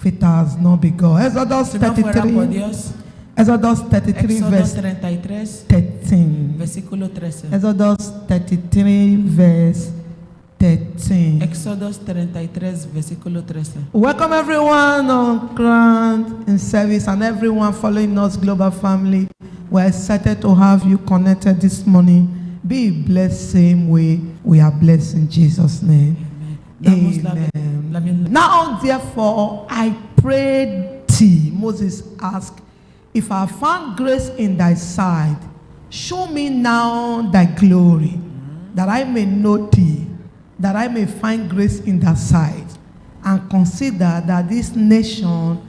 Faith has not been God. Exodus Si no fuera por 33. Dios, Exodus 33 Éxodo verse 33, 13. versículo 13. Exodus 33 verse 13. Éxodo 33, versículo 13. Welcome everyone on ground in service and everyone following us, Global Family. We're excited to have you connected this morning. Be blessed same way we are blessed in Jesus' name. Damos la Amen. Now therefore I prayed thee, Moses asked, if I found grace in thy sight, show me now thy glory, that I may know thee, that I may find grace in thy sight, and consider that this nation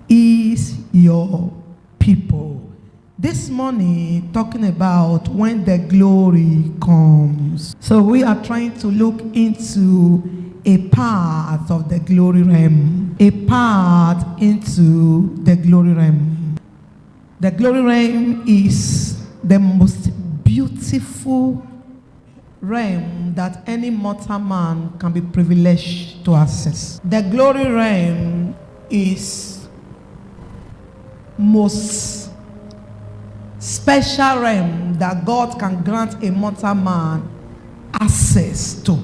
is your people. This morning, talking about when the glory comes. So we are trying to look into a part of the glory realm. A part into the glory realm. The glory realm is the most beautiful realm that any mortal man can be privileged to access. The glory realm is most special realm that God can grant a mortal man access to.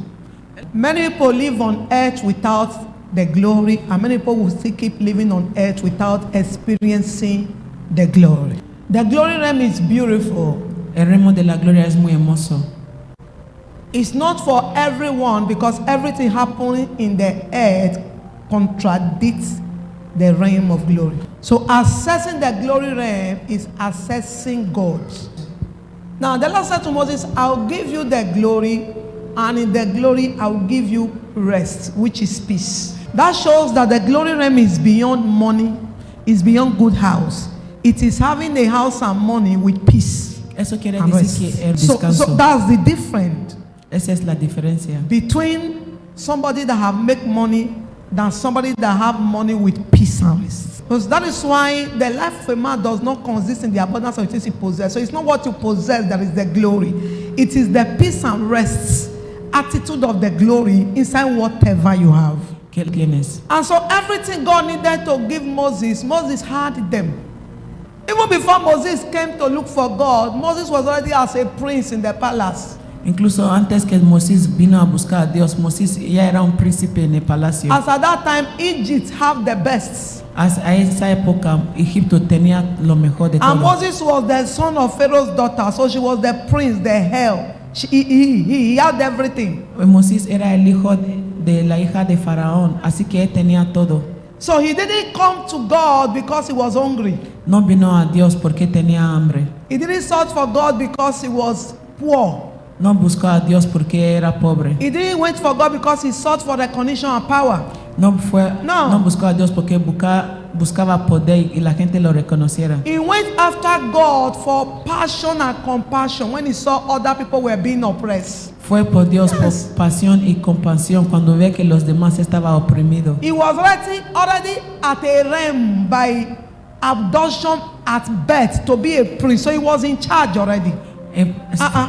Many people live on earth without the glory, and many people will still keep living on earth without experiencing the glory. The glory realm is beautiful. El reino de la gloria es muy hermoso. It's not for everyone because everything happening in the earth contradicts the realm of glory. So accessing the glory realm is accessing God. Now the Lord said to Moses, I'll give you the glory, and in the glory I'll give you rest, which is peace. That shows that the glory realm is beyond money, is beyond good house. It is having a house and money with peace. Eso quiere and decir rest. que el descanso. So that's the difference. Esa es la diferencia. Between somebody that have make money than somebody that have money with peace and rest. Because that is why the life of a man does not consist in the abundance of things he possesses. So it's not what you possess that is the glory. It is the peace and rest attitude of the glory inside whatever you have. ¿Qué tienes? And so everything God needed to give Moses, Moses had them. Even before Moses came to look for God, Moses was already as a prince in the palace. Incluso antes que Moisés vino a buscar a Dios, Moisés ya era un príncipe en el palacio. As at that time, Egypt have the best. A esa época, Egipto tenía lo mejor de todo. And Moses was the son of Pharaoh's daughter, so she was the prince, the heir. He had everything. Moisés era el hijo de la hija de Faraón, así que él tenía todo. So he didn't come to God because he was hungry. No vino a Dios porque tenía hambre. He didn't search for God because he was poor. No buscó a Dios porque era pobre. He didn't wait for God because he sought for recognition and power. No buscó a Dios porque buscaba poder y la gente lo reconociera. He went after God for passion and compassion when he saw other people were being oppressed. Fue por Dios, Yes. por pasión y compasión cuando ve que los demás estaban oprimidos. He was already at a realm by adoption at birth to be a prince, so he was in charge already.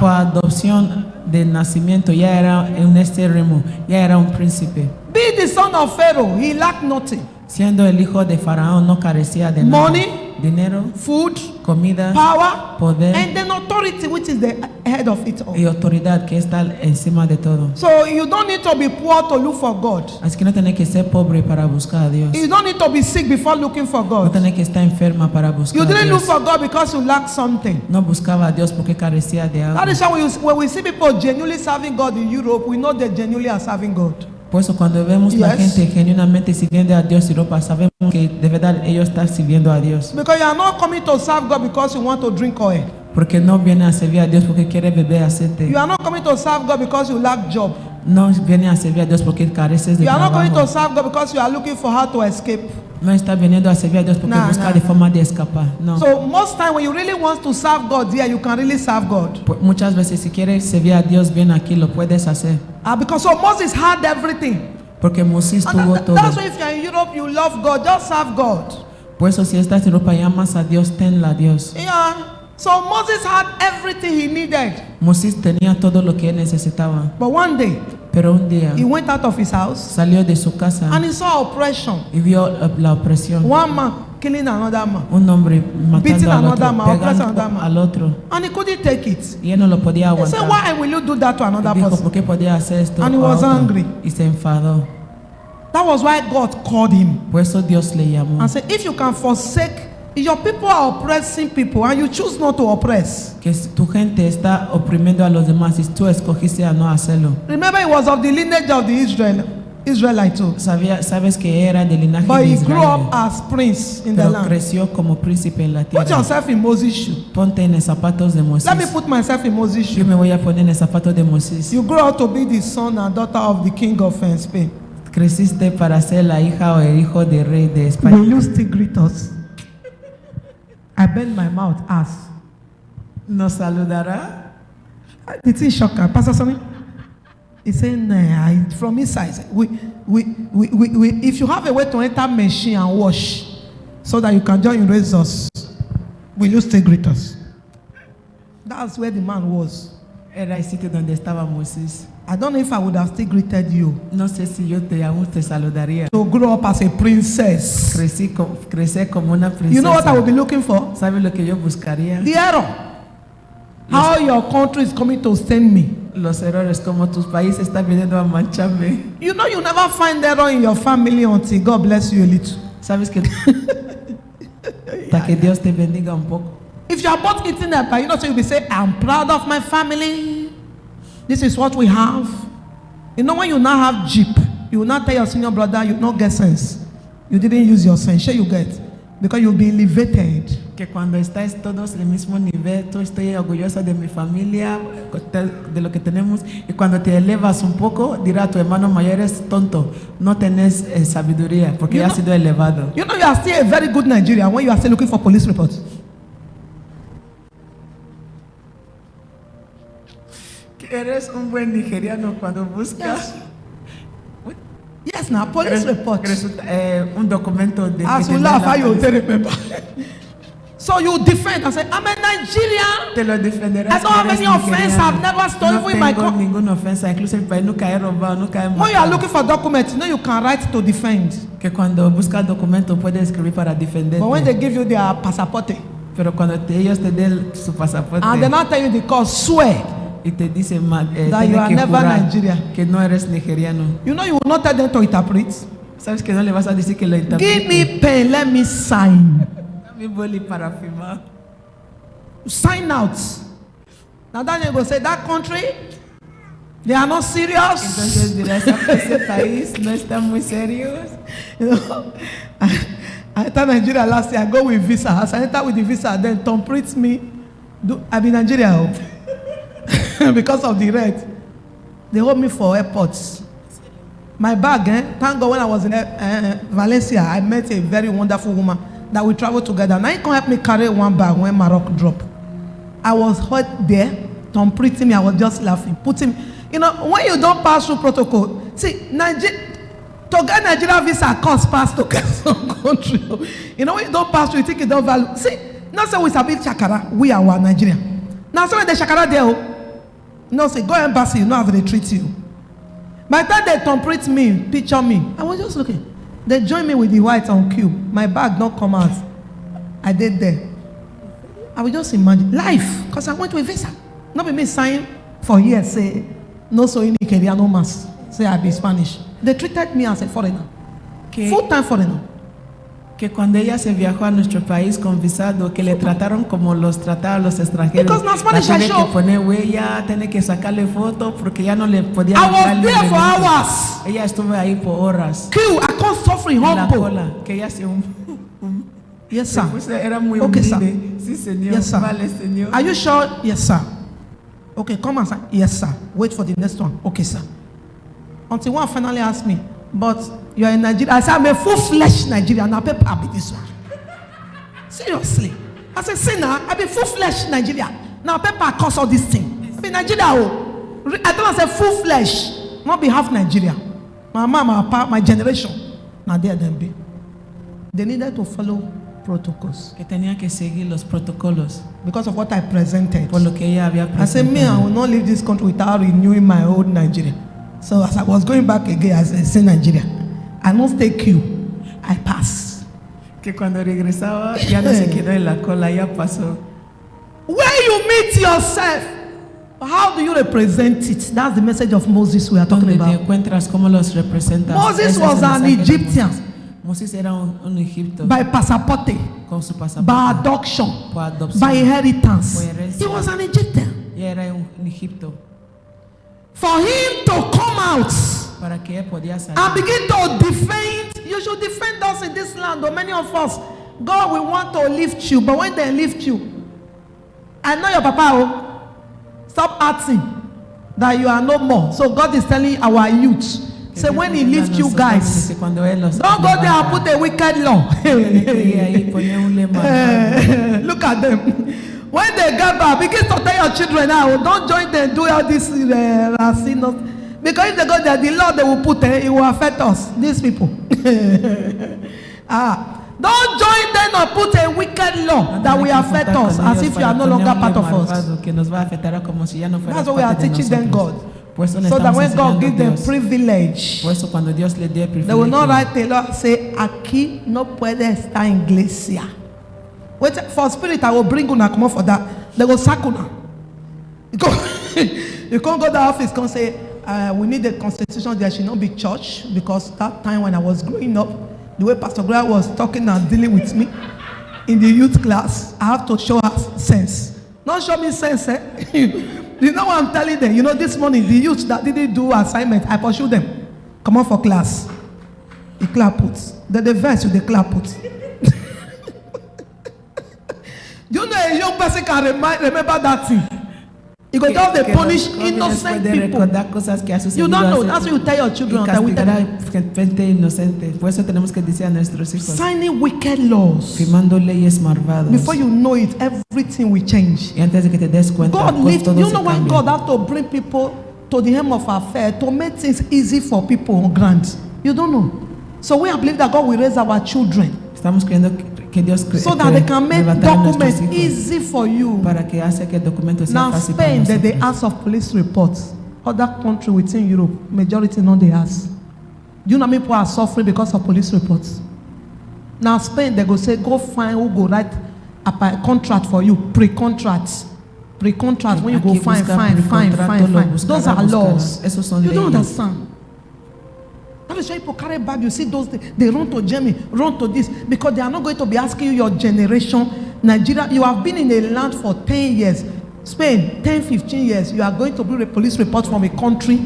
Por adopción de nacimiento ya era en este remo, ya era un príncipe. Be the son of Pharaoh, he lacked nothing. Siendo el hijo de Faraón no carecía de nada. Money, dinero, food, comida, power, poder and then authority, which is the head of it all. y autoridad que está encima de todo. So you don't need to be poor to look for God. Así que no tenés que ser pobre para buscar a Dios. You don't need to be sick before looking for No God. tenés que estar enferma para buscar You a didn't look Dios. for God because you lack something. No buscaba a Dios porque carecía de algo. That is why when we see people genuinely serving God in Europe, we know they genuinely are serving God. Por eso cuando vemos la Yes. gente genuinamente sirviendo a Dios en Europa, sabemos que de verdad ellos están sirviendo a Dios. Because you are not coming to serve God because you want to drink oil. Porque no viene a servir a Dios porque quiere beber aceite. You are not coming to serve God because you lack job. No viene a servir a Dios porque careces de You are not coming to trabajo. serve God because you are looking for how to escape. No está viniendo a servir a Dios porque busca de forma de escapar. No. So most time when you really want to serve God here, you can really serve God. Muchas veces si quieres servir a Dios bien aquí lo puedes hacer. Because so Moses had everything. Porque Moisés And tuvo todo. that's why if you are in Europe, you love God, just serve God. Por eso si estás en Europa y amas a Dios, tenla a Dios. Yeah. So Moses had everything he needed. Moisés tenía todo lo que él necesitaba. But one day, Pero un día he went out of his house salió de su casa and he saw oppression. y vio la opresión. One man killing another man. Un hombre Beating matando al another otro, man, oppressing pegando another man. al otro. And he couldn't take it. Y él no lo podía He said, aguantar. why will you do that to another Dijo, person? ¿por qué podía hacer esto And he a was otro? angry. Y se enfadó. That was why God called him Por eso Dios le llamó. and said, if you can forsake, if your people are oppressing people and you choose not to oppress. Que tu gente está oprimiendo a los demás y tú escogiste a no hacerlo. Remember, he was of the lineage of the Israelite too. Sabes que era del linaje But de he grew Israel. up as prince in the Pero land. creció como príncipe en la Put tierra. yourself in Moses' shoe. Ponte en los zapatos de Moisés. Let me put myself in Moses' Yo shoe. me voy a poner en el zapato de Moisés. You grow up to be the son and daughter of the king of Spain. Creciste para ser la hija o el hijo del rey de España. Will you still greet us? I bend my mouth, ask. ¿Nos saludará? The thing shocked her. Pastor Sonny? He said, nah, from inside. If you have a way to enter machine and wash so that you can join erase us, will you still greet us? That's where the man was. Era el sitio donde estaba Moisés. I don't know if I would have still greeted you. No sé si yo aún te saludaría. To grow up as a princess. Crecer como una princesa. You know what I would be looking for? ¿Sabes lo que yo buscaría? The error. How your country is coming to stain me. Los errores, como tus países están viniendo a mancharme. You know you never find error in your family until God bless you a little. ¿Sabes que hasta que Dios te bendiga un poco? If you are both eating that, you know, so you'll be saying, I'm proud of my family. This is what we have. You know, when you now have Jeep, you will not tell your senior brother, you not get sense. You didn't use your sense. Sure you get. Because you'll be elevated. Que cuando estáis todos en el mismo nivel, tú estoy orgullosa de mi familia, de lo que tenemos, y cuando te elevas un poco, dirá tu hermano mayor es tonto, no tenés sabiduría, porque ya has sido elevado. You know you are still a very good Nigerian when you are still looking for police reports. Que eres un buen nigeriano cuando buscas. Yes, now police report. Un documento de As you laugh, how you tell remember. So you defend and say, I'm a Nigerian. Te lo defenderás. I don't have any offense. I've never stolen with my No tengo ninguna ofensa, incluso el país nunca he robado, nunca he matado. When you are looking for documents, you know you can write to defend. Que cuando buscas documento puedes escribir para defenderte. But when they give you their passport, pero cuando ellos te den su pasaporte and they not tell you the cause, swear y te dicen that you are never Nigerian. Que no eres nigeriano. You know you will not tell them to interpret. Sabes que no le vas a decir que lo interprete. Give me pen, let me sign. Dame boli para firmar. Sign out. Now then you go say that country, they are not serious. Entonces dirás, ese país no está muy serios. You know, I entered Nigeria last year. I go with visa. As I enter with the visa, then Tom Prince me. I be Nigeria because of the red. They hold me for airports. My bag, thank God when I was in Valencia, I met a very wonderful woman that we traveled together. Now he can help me carry one bag when Morocco drop. I was hurt there. Tom Prince me. I was just laughing. Put him. You know, when you don't pass through protocol, see, to get Nigeria visa costs pass to get some country. You know, when you don't pass through, you think you don't value. See, not say we sabi Shakara, we are one Nigeria. Now, so when they Shakara there, no say, go embassy, you know how they treat you. By the time they temperate me, picture me, I was just looking. They join me with the white on cube. My bag don't come out. I did there. I will just imagine life, because I went with visa. Not be me sign for years, say, no so in Nigeria, no mass. Say I be Spanish. They treated me as a foreigner. Full-time foreigner. Que cuando ella se viajó a nuestro país con visado, que le trataron como los trataban los extranjeros. Because now Spanish tiene show. que poner huella, tiene que sacarle foto porque ya no le podía. I was there for hours. Ella estuvo ahí por horas. Queue, I can't suffer in la humble. cola, que ella se Yes, sir. Era muy okay, humilde. Sir. Sí, señor. Yes, sir. Vale, señor. Are you sure? Yes, sir. Okay, come on, sir. Yes, sir. Wait for the next one. Okay, sir. Until one finally asked me, but you are in Nigeria. I said, I'm a full-fledged Nigerian. Now, paper, I'll be this one. Seriously. I said, see now, I be full-fledged Nigeria. Now, paper cause all this thing. I be Nigeria. I don't want to say full-fledged. Not be half Nigeria. My mama, my papa, my generation. Now, there them be. They needed to follow protocols. Que tenía que seguir los protocolos. Because of what I presented. Por lo que ella había presentado. I said, me, I will not leave this country without renewing my old Nigeria. So as I was going back again, I said, say Nigeria, I must take you. I pass. Que cuando regresaba ya no se quedó en la cola, ya pasó. Where you meet yourself, how do you represent it? That's the message of Moses we are talking Donde te about. encuentras, cómo los representas. Moses Ese es was el an mensaje de Egyptian. Moses era un egipto By passaporte, con su pasaporte. by adoption, Por adopción. by inheritance. Por herencia. He was an Egyptian. Ya era un egipto. For him to come out Para que él podía salir. and begin to defend, you should defend us in this land, or many of us, God will want to lift you, but when they lift you, I know your papa, oh, stop acting that you are no more. So God is telling our youth, say when he lifts you guys, don't go there and put a wicked law. Look at them. When they get back, begin to tell your children now, don't join them, do all this because if they go there, the law they will put, it will affect us, these people. Don't join them or put a wicked law that will affect us as if you are no longer part of us. That's what we are teaching them, God. So that when God gives them privilege, they will not write a law say, aquí no puede estar iglesia. Wait, for spirit, I will bring una come for that. They will sack una. You can't go to the office and say, we need a constitution, there should not be church, because that time when I was growing up, the way Pastor Gloria was talking and dealing with me in the youth class, I have to show her sense. Not show me sense, eh? You know what I'm telling them? You know, this morning, the youth that didn't do assignment, I pursued them. Come on for class. The clap puts. The verse with the clap puts. You know, a young person can remember that thing. You go down, they punish innocent people. You don't know. That's what you tell your children. That we signing wicked laws. Before you know it, everything will change. God lift. You know when God has to bring people to the hem of our fair to make things easy for people on grant. You don't know. So we believe that God will raise our children so that they can make documents easy for you. Now Spain, they ask of police reports. Other country within Europe, majority no they ask. Do you know how many people are suffering because of police reports? Now Spain, they go say, go find who go write a contract for you, pre-contracts. Pre-contracts, when you go fine. Those are laws. You don't understand. That is why people carry bag. You see those, they run to Germany, run to this, because they are not going to be asking you your generation. Nigeria, you have been in a land for 10 years. Spain, 10, 15 years. You are going to bring a police report from a country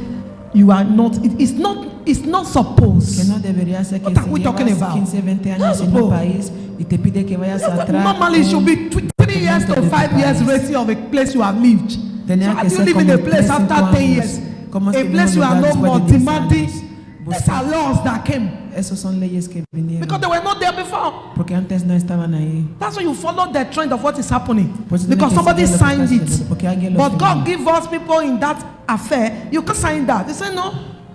you are not. It's not supposed. What are we talking about? Normally, it should be 3 years to 5 years rating of a place you have lived. So how do you live in a place after 10 years? A place you are no more demanding. These are laws that came. Because they were not there before. That's why you follow the trend of what is happening. Because somebody signed it. But God give us people in that affair. You can sign that. They say no.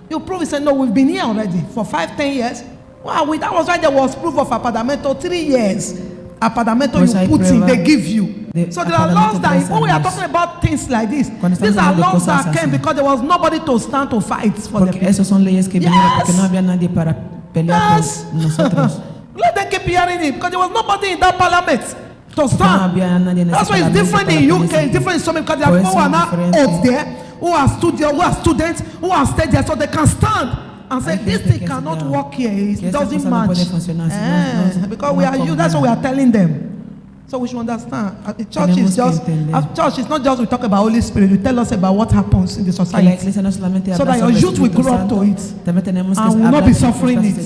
You prove. He said no. We've been here already for 5-10 years. Wow, that was why there was proof of apartamento 3 years. Apartamento you put in, they give you. So there are laws that when we are talking about things like this, these are laws that came because there was nobody to stand to fight for the people. Yes. Let them keep hearing it because there was nobody in that parliament to stand. That's why it's different in UK, it's different in some because there are people who are now out there, who are students, who are stayed there, so they can stand and say this thing cannot work here. It doesn't match. Because we are you. That's what we are telling them. So we should understand. The church is just. Church is not just we talk about Holy Spirit. We tell us about what happens in the society, so that your youth will grow up to it and will not be suffering it. And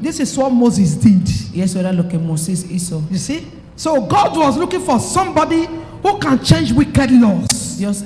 this is what Moses did. You see. So God was looking for somebody who can change wicked laws. And so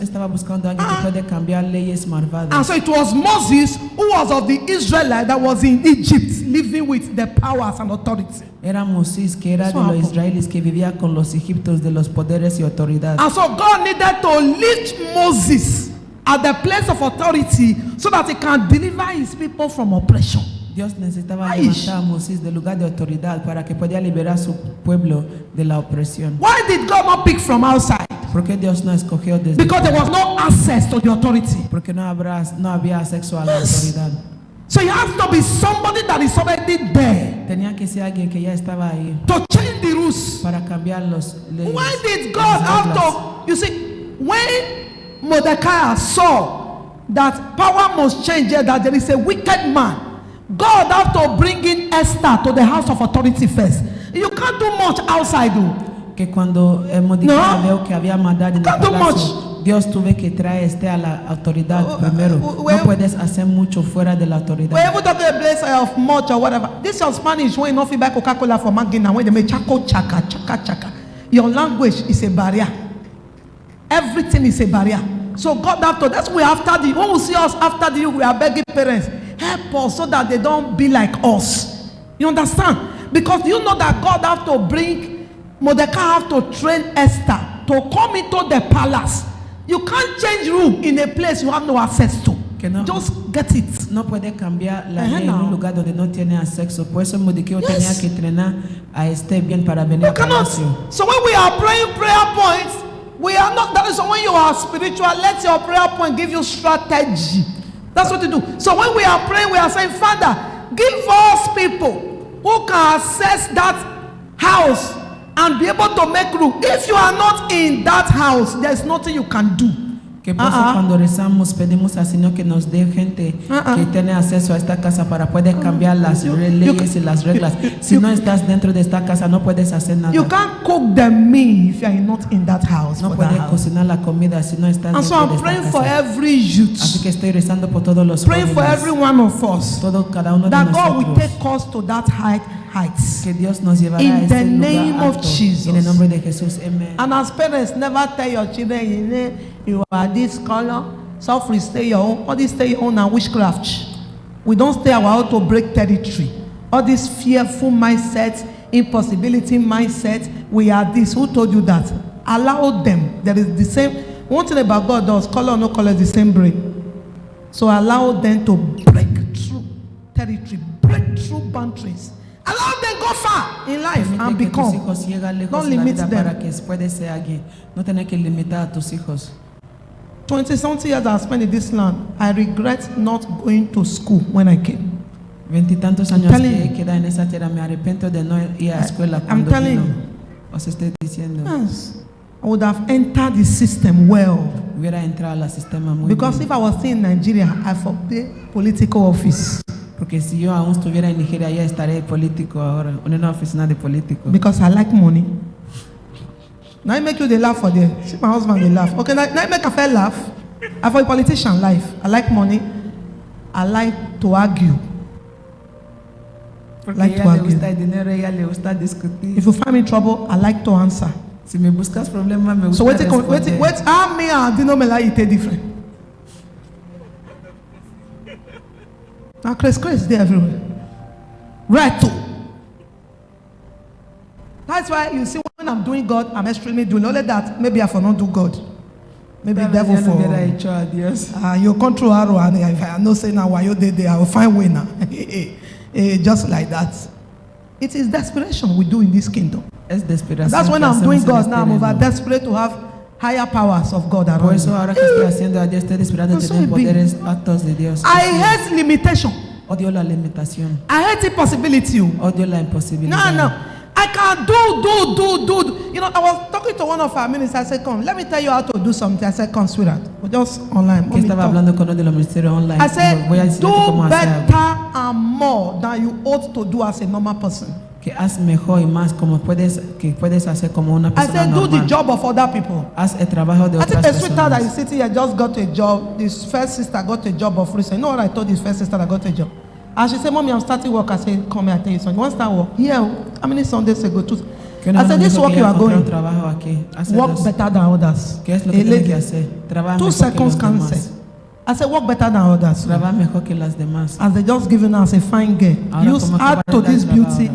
it was Moses who was of the Israelite that was in Egypt, living with the powers and authority. Era Moisés que era de los israelíes que vivía con los egipcios de los poderes y autoridad. And so God needed to lift Moses at the place of authority so that he can deliver his people from oppression. Dios necesitaba levantar a Moisés del lugar de autoridad para que pudiera liberar a su pueblo de la opresión. Why did God not pick from outside? ¿Por qué Dios no escogió desde Because there was no access to the authority. Porque no había acceso a la autoridad. So it has to be somebody that is already there Tenía que ser alguien que ya estaba ahí to change the rules. para cambiar los leyes. Why did God have to? You see, when Mordecai saw that power must change, that there is a wicked man, God have to bring in Esther to the house of authority first. You can't do much outside, though. Que cuando Mordecai vio que había maldad en el Can't do palacio, Dios tuve que traer a la autoridad primero. No puedes hacer mucho fuera de la autoridad. We're able to get a place of much or whatever. This is Spanish when you don't feel like Coca-Cola for Magina, when they make chaka chaka. Your language is a barrier. Everything is a barrier. So God after that's we after the when we see us after the we are begging parents help us so that they don't be like us. You understand? Because you know that God have to bring Mordecai have to train Esther to come into the palace. You can't change room in a place you have no access to. No, just get it. No puede cambiar la ley en un lugar donde no tiene acceso. Por eso Mordecai tenía que entrenar a Esther bien para venir al palacio. So when we are praying prayer points, we are not. That is when you are spiritual. Let your prayer point give you strategy. That's what you do. So when we are praying, we are saying, Father, give us people who can access that house and be able to make room. If you are not in that house, there is nothing you can do. Que por eso cuando rezamos pedimos al Señor que nos dé gente que tiene acceso a esta casa para poder cambiar las leyes y las reglas. Si no estás dentro de esta casa no puedes hacer nada. You can't cook the meal if you are not in that house. No puedes cocinar la comida si no estás dentro de esta casa. And so I'm praying for every youth. Así que estoy rezando por todos los praying jóvenes. For every one of us. Cada uno that de God nosotros. will take us to that heights. Que Dios nos llevará in a ese the lugar name alto. Of Jesus. En el nombre de Jesús. Amen. And as parents, never tell your children, you are this color. Suffering, stay your own. All this stay your own and witchcraft. We don't stay our own to break territory. All this fearful mindset, impossibility mindset. We are this. Who told you that? Allow them. There is the same. One thing about God does, color or no color, is the same brain. So allow them to break through territory, break through boundaries. Allow them go far in life and become. Don't limit them. Para que puedes ser alguien. No tener que limitar a tus hijos. 20-something years I spent in this land. I regret not going to school when I came. 20 y tantos años que queda en esa tierra, me arrepiento de no ir a escuela cuando vino. Os estoy diciendo. Yes. I would have entered the system well. Hubiera entrado al sistema muy Because bien. if I was still in Nigeria, I forbid political office. Porque si yo aún estuviera en Nigeria, ya estaré político ahora, en una oficina de político. Because I like money. Now I make you they laugh for there. See my husband they laugh. Okay, now I make a fair laugh. I for a politician life. I like money. I like to argue. Like to argue. Le gusta el dinero, ella le gusta discutir. If you find me in trouble, I like to answer. Si me buscas problema, me gusta so wait, how me and Dino Mela it different? Now Chris there everywhere. Right too. That's why you see when I'm doing God, I'm extremely doing only that. Maybe I for not do God. Maybe devil for. You control arrow and if I no say now why you did there, I will find way now. Just like that. It is desperation we do in this kingdom. That's when I'm doing God now. I'm over desperate to have higher powers of God around me. I hate limitation. Odio la limitación. I hate impossibility. Odio la imposibilidad. No. I can do. You know, I was talking to one of our ministers. I said, come, let me tell you how to do something. I said, come, sweetheart. We're just online. I said, do better and more than you ought to do as a normal person. Que haz mejor y más como puedes hacer como una persona I said, normal. do the job of other people. Haz el trabajo de otras personas. I think the sweetheart that is sitting here just got a job. This first sister got a job of recent. You know what I told this first sister that got a job? And she said, Mommy, I'm starting work. I said, come here, I tell you something. You want to start work? Yeah. How many Sundays ago? 2. I said, this work you are going, work better than others. A lady, 2 seconds cancel. I said, work better than others. As they just giving us a fine girl. Use add to this beauty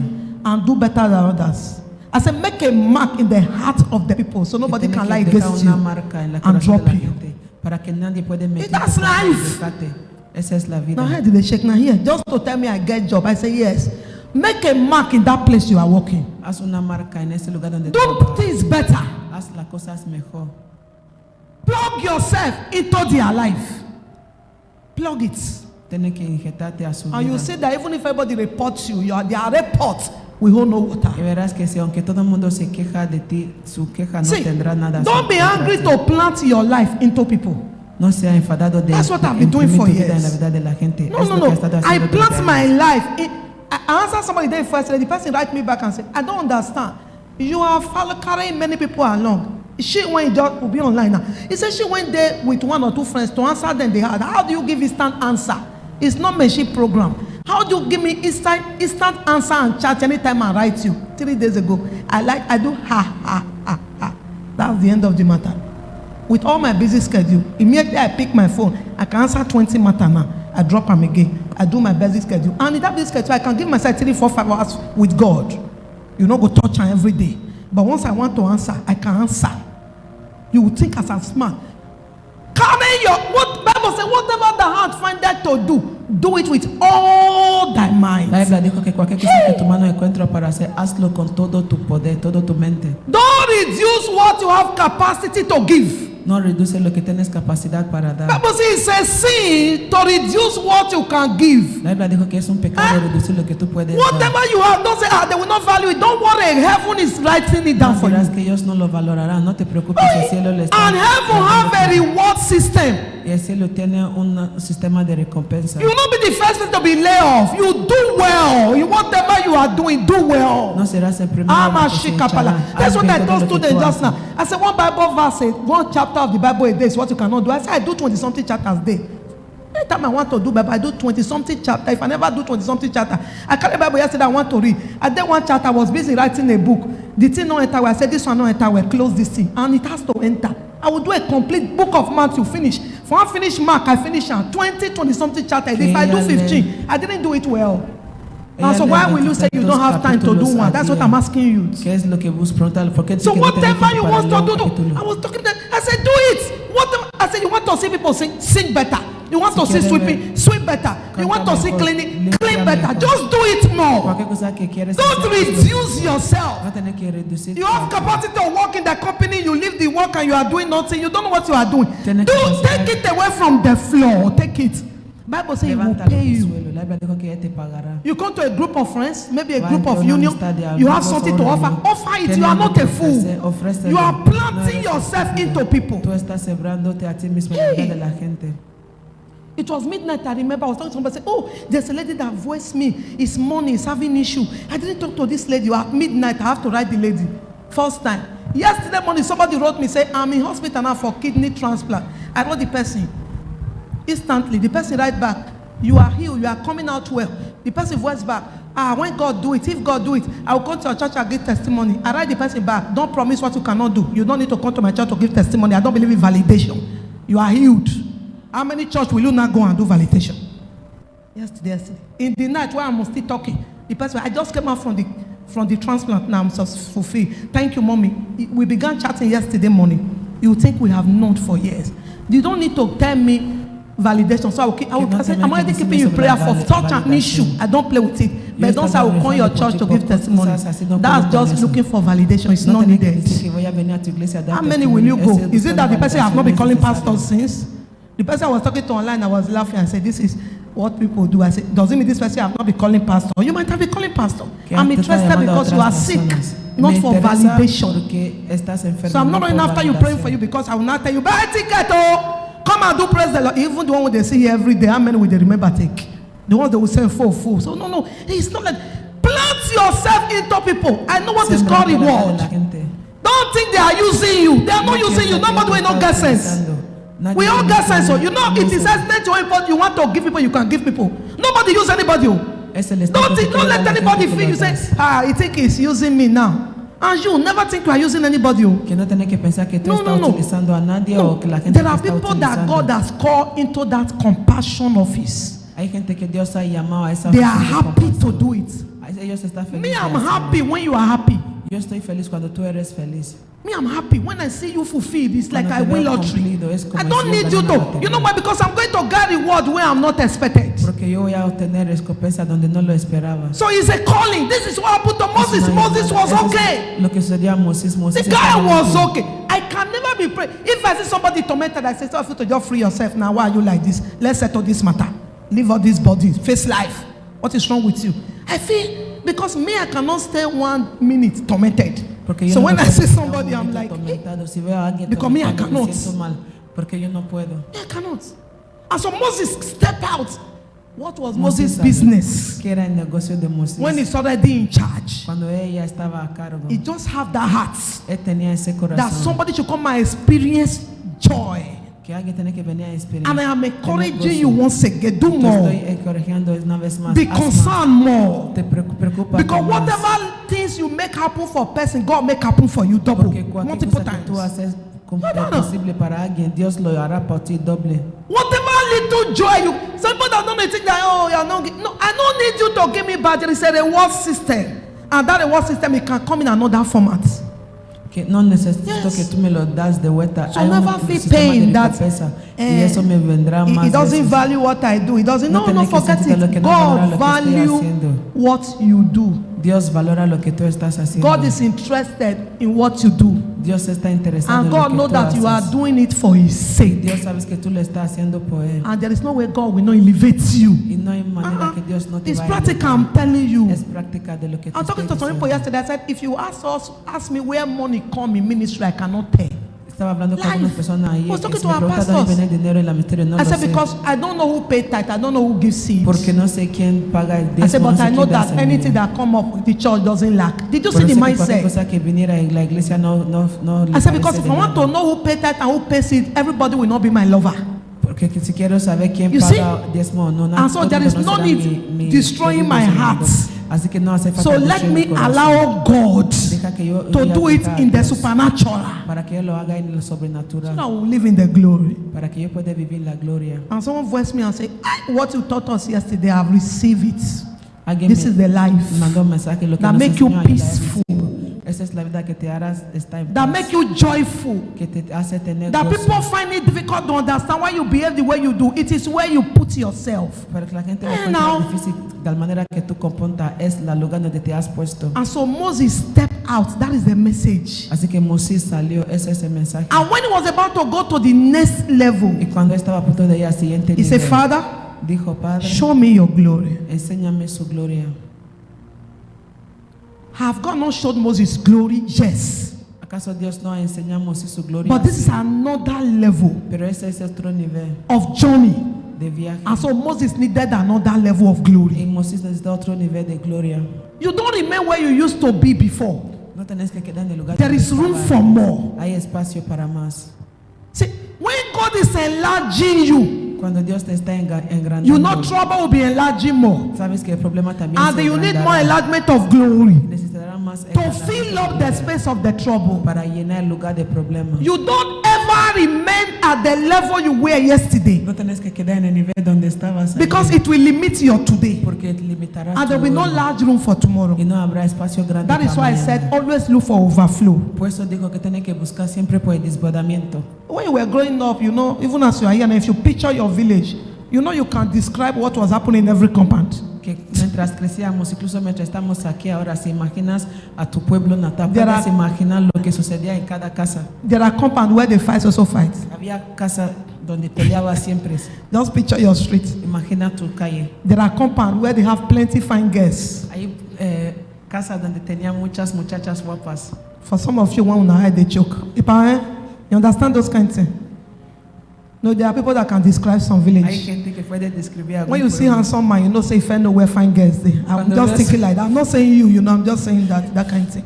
and do better than others. I said, make a mark in the heart of the people so nobody can lie against you and drop you. That's life. Esa es la vida. Now, how did they shake? Now, here, just to tell me I get job. I say, yes. Make a mark in that place you are working. Haz una marca en ese lugar donde do things better. Haz las cosas mejor. Plug yourself into their life. Plug it. Tienes que injetarte a su And you vida. see that even if everybody reports you, their report will hold no water. Y verás que si aunque todo el mundo se queja de ti, su queja no See, tendrá nada. don't be angry to plant your life into people. No sea enfadado de That's what I've been doing imprimir for tu vida en la years. vida de la gente. No, Es no, lo que he no. estado I haciendo plant durante my años. life. I answered somebody there first. The person write me back and said, I don't understand. You are carrying many people along. She went just will be online now. He said she went there with one or two friends to answer them they had. How do you give instant answer? It's not machine program. How do you give me instant answer and chat anytime I write you? 3 days ago, I do ha. That's the end of the matter. With all my busy schedule, immediately I pick my phone, I can answer 20 matter now. I drop them again. I do my busy schedule. And in that busy schedule, I can give myself 3, 4, 5 hours with God. You know, go touch her every day. But once I want to answer, I can answer. You will think as I'm smart. Carry your, what Bible says, whatever the heart findeth to do it with all thy mind. La Biblia dijo que cualquier cosa que tu mano encuentra para hacer, hazlo con todo tu poder, todo tu mente. Don't reduce what you have capacity to give. No reduce lo que tienes capacidad para dar. Bible says it's a sin to reduce what you can give. La Biblia dijo que es un pecado reducir lo que tú puedes dar. Whatever you have, don't say, they will not value it. Don't worry, heaven is writing it down No for you. dirás que ellos no lo valorarán, no te preocupes, el cielo le está. And heaven have a reward system. Y el cielo tiene un sistema de recompensa. You will not be the first person to be laid off. You do well. You whatever you are doing, do well. No serás el primero que se echará. That's what I told students just haces. now. I said one Bible verse, one chapter of the Bible a day is what you cannot do. I said I do 20-something chapters a day. Anytime I want to do Bible, I do 20-something chapter. If I never do 20-something chapter, I carry Bible yesterday. I want to read. I did one chapter. I was busy writing a book. The thing not enter. I said this one not enter. We close this thing, and it has to enter. I will do a complete book of Matthew finish. For I finish Mark, I finish 20-something chapters. If I do 15, I didn't do it well. And so why will you say you don't have time to do one? That's what I'm asking you. ¿Qué es lo que buscas preguntar? ¿Por qué So que no tienes whatever tiempo you para want leer to un do, capítulo? I was talking to them. I said, do it. Whatever. I said, you want to see people sing better. You want to see sweeping, sweep better. You want to see clean better. Just do it more. Cualquier cosa que quieres Don't hacer, reduce yourself. no tienes que reducir. You have capacity to work in the company, you leave the work and you are doing nothing. You don't know what you are doing. Tienes Don't capacidad. take it away from the floor. Take it. Bible says it will Levántalo pay del you. suelo. La Biblia dijo que ella te pagará. You come to a group of friends, maybe a Va group a of una union. amistad de You have amigos something to o offer. reunión. Offer it. Tienes You are algo not que a fool. ofrecer, You are no planting eres yourself estúpido. into people. Tú estás sembrándote a ti mismo en la vida de la gente. It was midnight. I remember I was talking to somebody. Say, "Oh, there's a lady that voiced me. It's money. It's having issue. I didn't talk to this lady. At midnight, I have to write the lady. First time. Yesterday morning, somebody wrote me say, I'm in hospital now for kidney transplant. I wrote the person. Instantly, the person write back. You are healed. You are coming out well. The person voice back. When God do it, if God do it, I will come to your church and give testimony. I write the person back. Don't promise what you cannot do. You don't need to come to my church to give testimony. I don't believe in validation. You are healed. How many church will you not go and do validation? Yesterday. In the night while I'm still talking, the person, I just came out from the transplant now, I'm so fulfilled. Thank you, mommy. We began chatting yesterday morning. You think we have known for years. You don't need to tell me validation. So I say, I'm already keeping you prayer for such an issue. I don't play with it. But don't say I will call your church to give testimony. That's just looking for validation. It's not needed. How many will you go? Is it that the person have not been calling pastors since? The person I was talking to online, I was laughing and said, this is what people do. I said, doesn't mean this person have not been calling pastor. You might have been calling pastor. I'm interested because you are sick, not for validation. So I'm not running after you, praying for you, because I will not tell you, buy a ticket, come and do praise the Lord. Even the one they see here every day, how many will they remember take? The ones they will say full. So no, it's not like, plant yourself into people. I know what is called reward. Don't think they are using you. They are not using you. Nobody will not get sense. We all get sense. So you know, it is essential to important. You want to give people, you can give people. Nobody use anybody. Don't let anybody feel you say, you think he's using me now. And you never think you are using anybody. No. There are people that God has called into that compassion office. They are happy to do it. Me, I'm happy when you are happy. Yo estoy feliz cuando tú eres feliz. Me, I'm happy. When I see you fulfilled, it's like Cuando I te win veo lottery. cumplido, es como I don't si need yo you ganara to. You know lotería. why? Because I'm going to get reward where I'm not expected. Porque yo voy a obtener recompensa donde no lo esperaba. So it's a calling. This is what happened to Moses. Es una Moses llamada. was Eso es okay. Lo que sucedió a Moisés. The Moisés guy estaba was bien. okay. I can never be praying. If I see somebody tormented, I say, so I feel to just free yourself. Now, why are you like this? Let's settle this matter. Leave all these bodies. Face life. What is wrong with you? I feel, because me, I cannot stay 1 minute tormented. Porque yo So no when me I puedo see quedar somebody, un I'm momento like, atormentado. Si veo a alguien Because me, I atormentado, me cannot. siento mal. Porque yo no puedo. I cannot. And so Moses stepped out. What was Moisés Moses' sabía business? que era el negocio de Moisés. When he's already in charge, Cuando ella estaba a cargo, he just have that heart él tenía ese corazón. that somebody should come and experience joy. Que alguien tiene que venir a experimentar. And I am encouraging you once again, do Te more. estoy encorajando una vez más. Be Haz más. concerned more. Te preocupa Because más. whatever things you make happen for a person, God make happen for you double, Porque cualquier multiple cosa que tú times. haces No. posible para alguien, Dios lo hará para ti doble. Whatever little joy you, somebody that don't think that, oh, you're not, no, I don't need you to give me back. It's a reward system, and that reward system, it can come in another format. Que no necesito Yes. que tú me lo das de vuelta. So Hay never un feel sistema pain de that, recompensa, y eso me vendrá he más doesn't veces. value what I do. He doesn't. No No, tener que forget sentir lo que it. no valora God lo que estoy value haciendo. what you do. Dios valora lo que tú estás haciendo. God is interested in what you do, Dios está interesado and en lo God que knows tú that you are haces. doing it for His sake. Dios sabes que tú lo estás haciendo por él. And there is no way God will not elevate you. Y no hay manera Uh-uh. que Dios no te It's vaya a practical, elevar. I'm telling you. Es práctica de lo que te I'm talking estoy to some people diciendo. yesterday. I said, if you ask me where money come in ministry, I cannot tell. Estaba hablando con Life. unas personas ahí. Was que talking si to me our preguntan dónde pastors. viene el dinero en la ministerio, no I lo said, sé. because I don't know who paid tithe, I don't know who gives seeds. Porque no sé quién paga el I said, diezmo, no but sé I know quién da that semilla. anything that come up with the church doesn't lack. Did you Pero see the sé que cualquier mindset? cosa que viniera en la iglesia no le I said, because parece if de I want nada. to know who paid tithe and who pays it, everybody will not be my lover. Porque si quiero saber quién You paga diezmo o no, And so todo there el is mundo no será need mi destroying my seguidor. heart. Así que no hace falta So let destruir mi me corazón. allow God Deja que yo to voy a do it dejar a in the Dios supernatural. para que Él lo haga en lo sobrenatural, So I will live in the glory. para que yo pueda vivir la gloria. And someone voiced me and said, what you taught us yesterday, I've received it. Alguien This is the life mandó un mensaje, lo que that nos make you enseñó ayer, la he peaceful, recibido. Esa es la vida que te harás estar en that paz, make you joyful, que te hace tener that gozo. people find it difficult to understand why you behave the way you do. It is where you put yourself. Para que la gente lo Eh, encuentre now. difícil de la manera que tú comportas es la lugar donde te has puesto. And so Moses stepped out. That is the message. Así que Moisés salió, ese es el mensaje. And when he was about to go to the next level, Y cuando estaba a punto de ir al siguiente he said, nivel, Father, dijo, Padre, show me your glory. enséñame su gloria. Have God not showed Moses glory? Yes. ¿Acaso Dios no ha enseñado a Moisés su gloria? But this Sí. is another level Pero ese es otro nivel of journey. de viaje. And so Moses needed another level of Y glory. Moisés necesita otro nivel de gloria. You don't remain where you used to be before. No tenés que quedar en el lugar There donde is room estaba. for more. Hay espacio para más. See, when God is enlarging you, Cuando Dios te está engrandando, you know trouble will be enlarging more. sabes que el problema también And se you need more engrandará. enlargement of glory Necesitará más to fill up the space of the trouble. para llenar el lugar de problema. You don't ever remain at the level you were yesterday, No tenés que quedar en el nivel donde estabas because ayer, it will limit your today. porque te limitará And tu there will be no hoy, large room for tomorrow. y no habrá espacio grande That is para why I mañana. said always look for overflow. Por eso digo que tenés que buscar siempre por el desbordamiento. When you were growing up, you know, even as you are here, and if you picture your village, you know you can describe what was happening in every compound. Que mientras crecíamos, incluso mientras estamos aquí ahora, si imaginas a tu pueblo natal, There puedes are- imaginar lo que sucedía en cada casa. There are compounds where they fight, also fight. Había casa donde peleaba siempre. Just picture your street. Imagina tu calle. There are compounds where they have plenty fine girls. Hay casas donde tenía muchas muchachas guapas. For some of you, when I they choke. You understand those kind of things? No, there are people that can describe some Hay village. gente que puede describir algún When you see pueblo. handsome man, you know, say, if I know where fine girls they. I'm Cuando just ves- thinking like that. I'm not saying you, I'm just saying that kind of thing.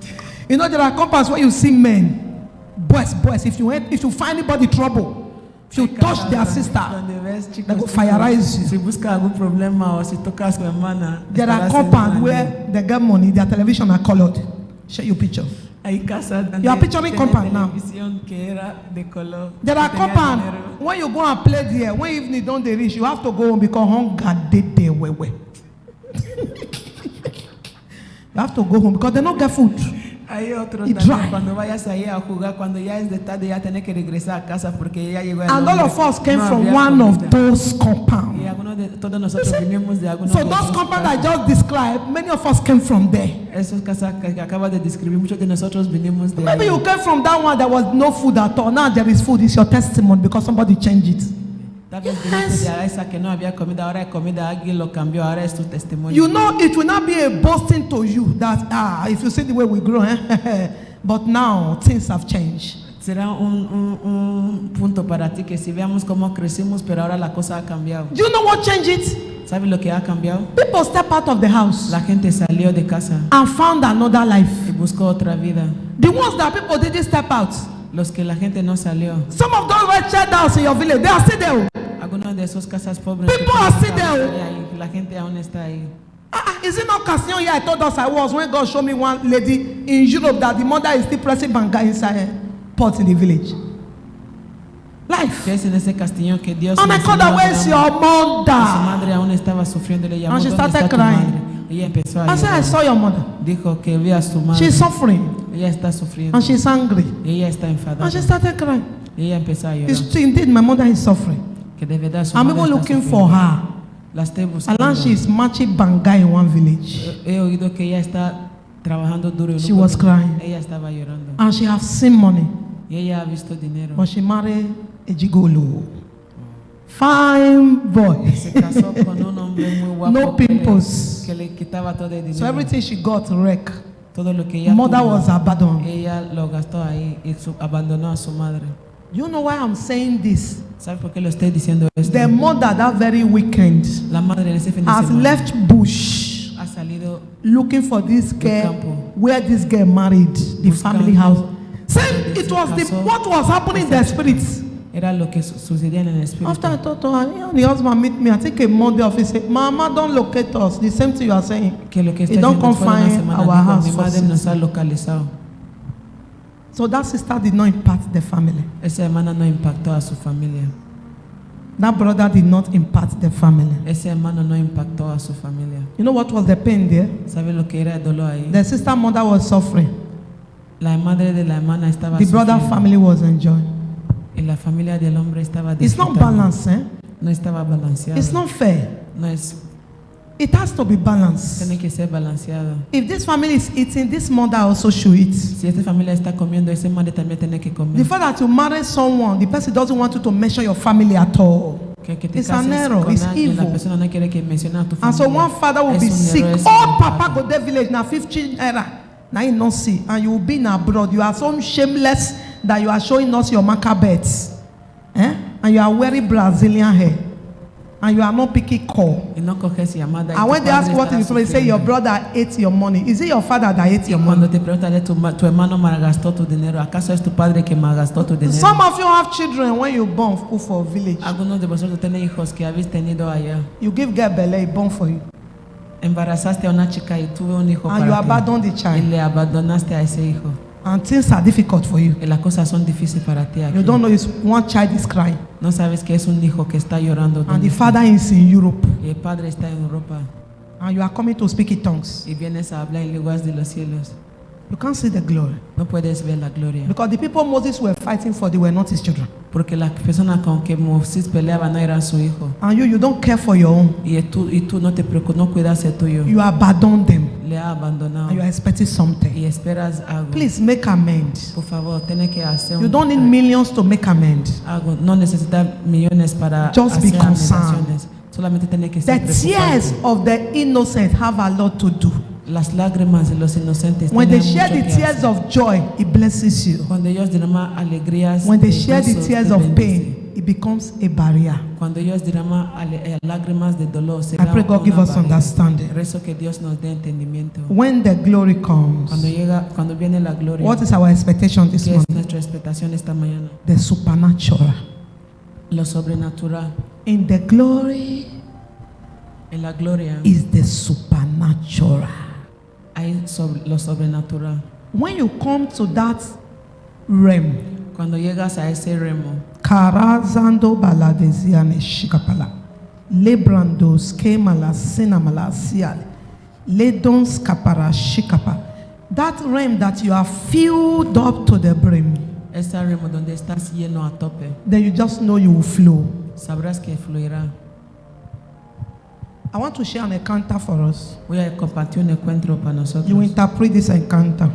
You know, there are compounds where you see men, boys. If you find anybody trouble, if you Hay touch casas their donde- sister, donde ves chicos they go chicos, fireize you. si busca algún problema o si toca a su hermana, there are estarás compounds en where they get money, their television are colored. Show you picture. hay casas donde You are picturing tiene compound now. televisión que era de color. There are que tenía compounds dinero. when you go and play there, when evening don't they reach, you have to go home because hunger dead there. You have to go home because they don't get food. Hay otros Y también, dry. cuando vayas ahí a jugar, cuando ya es de tarde, ya tienes que regresar a casa porque ya llegó el And all hombre. of us came No from había one of comida. those Y compounds. algunos de todos nosotros vinimos de algunos So de those esos compounds I casas. just described, many of us came from there. Esos casas que acabas de describir, muchos de nosotros vinimos de Maybe ahí. you came from that one, there was no food at all. Now there is food. It's your testimony because somebody changed it. Tal vez viniste de esa que no había comida, ahora hay comida, alguien lo cambió, ahora es tu testimonio. You know, it will not be a boasting to you that, if you see the way we grow, but now things have changed. Será un punto para ti que si veamos cómo crecimos, pero ahora la cosa ha cambiado. Do you know what changed it? ¿Sabes lo que ha cambiado? People step out of the house La gente salió de casa and found another y life. buscó otra vida. The ones that people didn't step out. Los que la gente no salió. Some of those were shared house in your village, they are still there. Algunos de esos casas pobres. People que are still estaban there. ahí, la gente aún está ahí. Is it not Castellon here? I told us I was when God showed me one lady in Europe that the mother is still pressing banga inside her pot in the village. Life. Que es en ese Castellón que Dios And I called her, where's your su mother? madre aún estaba sufriendo, le llamó, And she ¿dónde started está tu crying. madre? Ella empezó a I said, I llorar. saw your mother. Dijo que vea a su madre. She's suffering Ella está sufriendo. and she's angry. Y ella está enfadada. And she started crying. Y ella empezó a llorar. It's true, indeed, my mother is suffering. Que de verdad su I'm madre even está looking sufriendo. for her. La estoy And buscando. now she's matching banga in one village. He oído que ella está trabajando duro. En She un was pueblo. crying. Ella estaba llorando. And she has seen money. Y ella ha visto dinero. But she married a gigolo. Fine boy. Se casó con un hombre muy guapo No que pimples. que le quitaba todo el dinero. So everything she got wreck. Todo lo que ella Mother tuvo, was abandoned. ella lo gastó ahí y abandonó a su madre. You know why I'm saying this? ¿Sabe por qué lo estoy diciendo esto? The mother that very weekend La madre en ese fin de has semana left bush ha salido looking for this girl campo. where this girl married, the family house. Saying donde it se was casó. what was happening in the spirits. era lo que sucedía en el espíritu. After I told her, the husband meet me, I think a Monday office said, Mama, don't locate us. The same thing you are saying. Que lo que está They don't haciendo fue una confine semana our dijo, house mi for madre nos six. ha localizado. So that sister did not impact the family. Esa hermana no impactó a su familia. That brother did not impact the family. Ese hermano no impactó a su familia. You know what was the pain there? ¿Sabe lo que era el dolor ahí? The sister mother was suffering. La madre de la hermana estaba The brother sufriendo family was enjoying. y la familia del hombre estaba It's not disfrutando. balanced, eh? No estaba balanceado. It's not fair. No es, It has to be balanced. tiene que ser balanceado. If this family is eating, this mother also should eat. Si esta familia está comiendo, ese madre también tiene que The comer. fact that you marry someone, the person doesn't want you to mention your family at all. Que te It's an cases error, con it's alguien, la evil. persona no quiere que mencione a tu And familia. so one father will Es be un sick. error, es All un papa pecado. go there village now 15 era. Now you not see. And you will be in abroad. You are so shameless that you are showing us your marker bets. Eh? And you are wearing Brazilian hair. And you are not picking call. Y no coges llamada. y And tu when they ask padre what estará is it, they say your sufriendo. brother ate your money. Is it your father that ate your Cuando money? te preguntan tu hermano malgastó tu dinero, ¿acaso es tu padre que malgastó tu dinero? Some of you have children when you born who for village. Algunos de vosotros tienen hijos que habéis tenido allá. You give girl belly, he born for you. Embarazaste a una chica y tuve un hijo And you para ti. abandon the Y child. le abandonaste a ese hijo. And things are difficult for you. Y las cosas son difíciles para ti aquí. You don't know if one child is crying. No sabes que es un hijo que está llorando. And ¿Dónde the está? father is in Europe. Y el padre está en Europa. And you are coming to speak in tongues. Y vienes a hablar en lenguas de los cielos. You can't see the glory. No puedes ver la gloria. Because the people Moses were fighting for, they were not his children. Porque las personas con que Moisés peleaba no eran su hijo. And you don't care for your own. Y tú no te preocupas, no cuidas el tuyo. You abandon them. Le ha abandonado. And you are expecting something. Y esperas algo. Please make amends. Por favor, tienes que hacer You don't need millions to make amends. algo. No necesitas millones para Just be hacer concerned. amenazaciones. Solamente tienes que The ser tears preocupado. of the innocent have a lot to do. Las lágrimas de los inocentes When they tienen share mucho the que tears hacer. of joy, it blesses you. Cuando ellos derraman alegrías, When they de share the gozo, tears te of bendice. pain, it becomes a barrier. Cuando ellos derraman lágrimas de dolor, será I pray God give una us barrera. understanding. Rezo que Dios nos dé entendimiento. When the glory comes, Cuando viene la gloria, what is our expectation this ¿qué es morning? nuestra expectación esta mañana? The supernatural. Lo sobrenatural. In the glory En la gloria is the supernatural. hay lo sobrenatural. When you come to that realm, Cuando llegas a ese remo, Karazando baladeziane shikapala, Lebrandos kemala sinamala sial, Ledons kapara shikapa. that realm that you are filled up to the brim, esa remo donde estás lleno a tope, then you just know you will flow. sabrás que fluirá. I want to share an encounter for us. Voy a compartir un encuentro para nosotros. You interpret this encounter.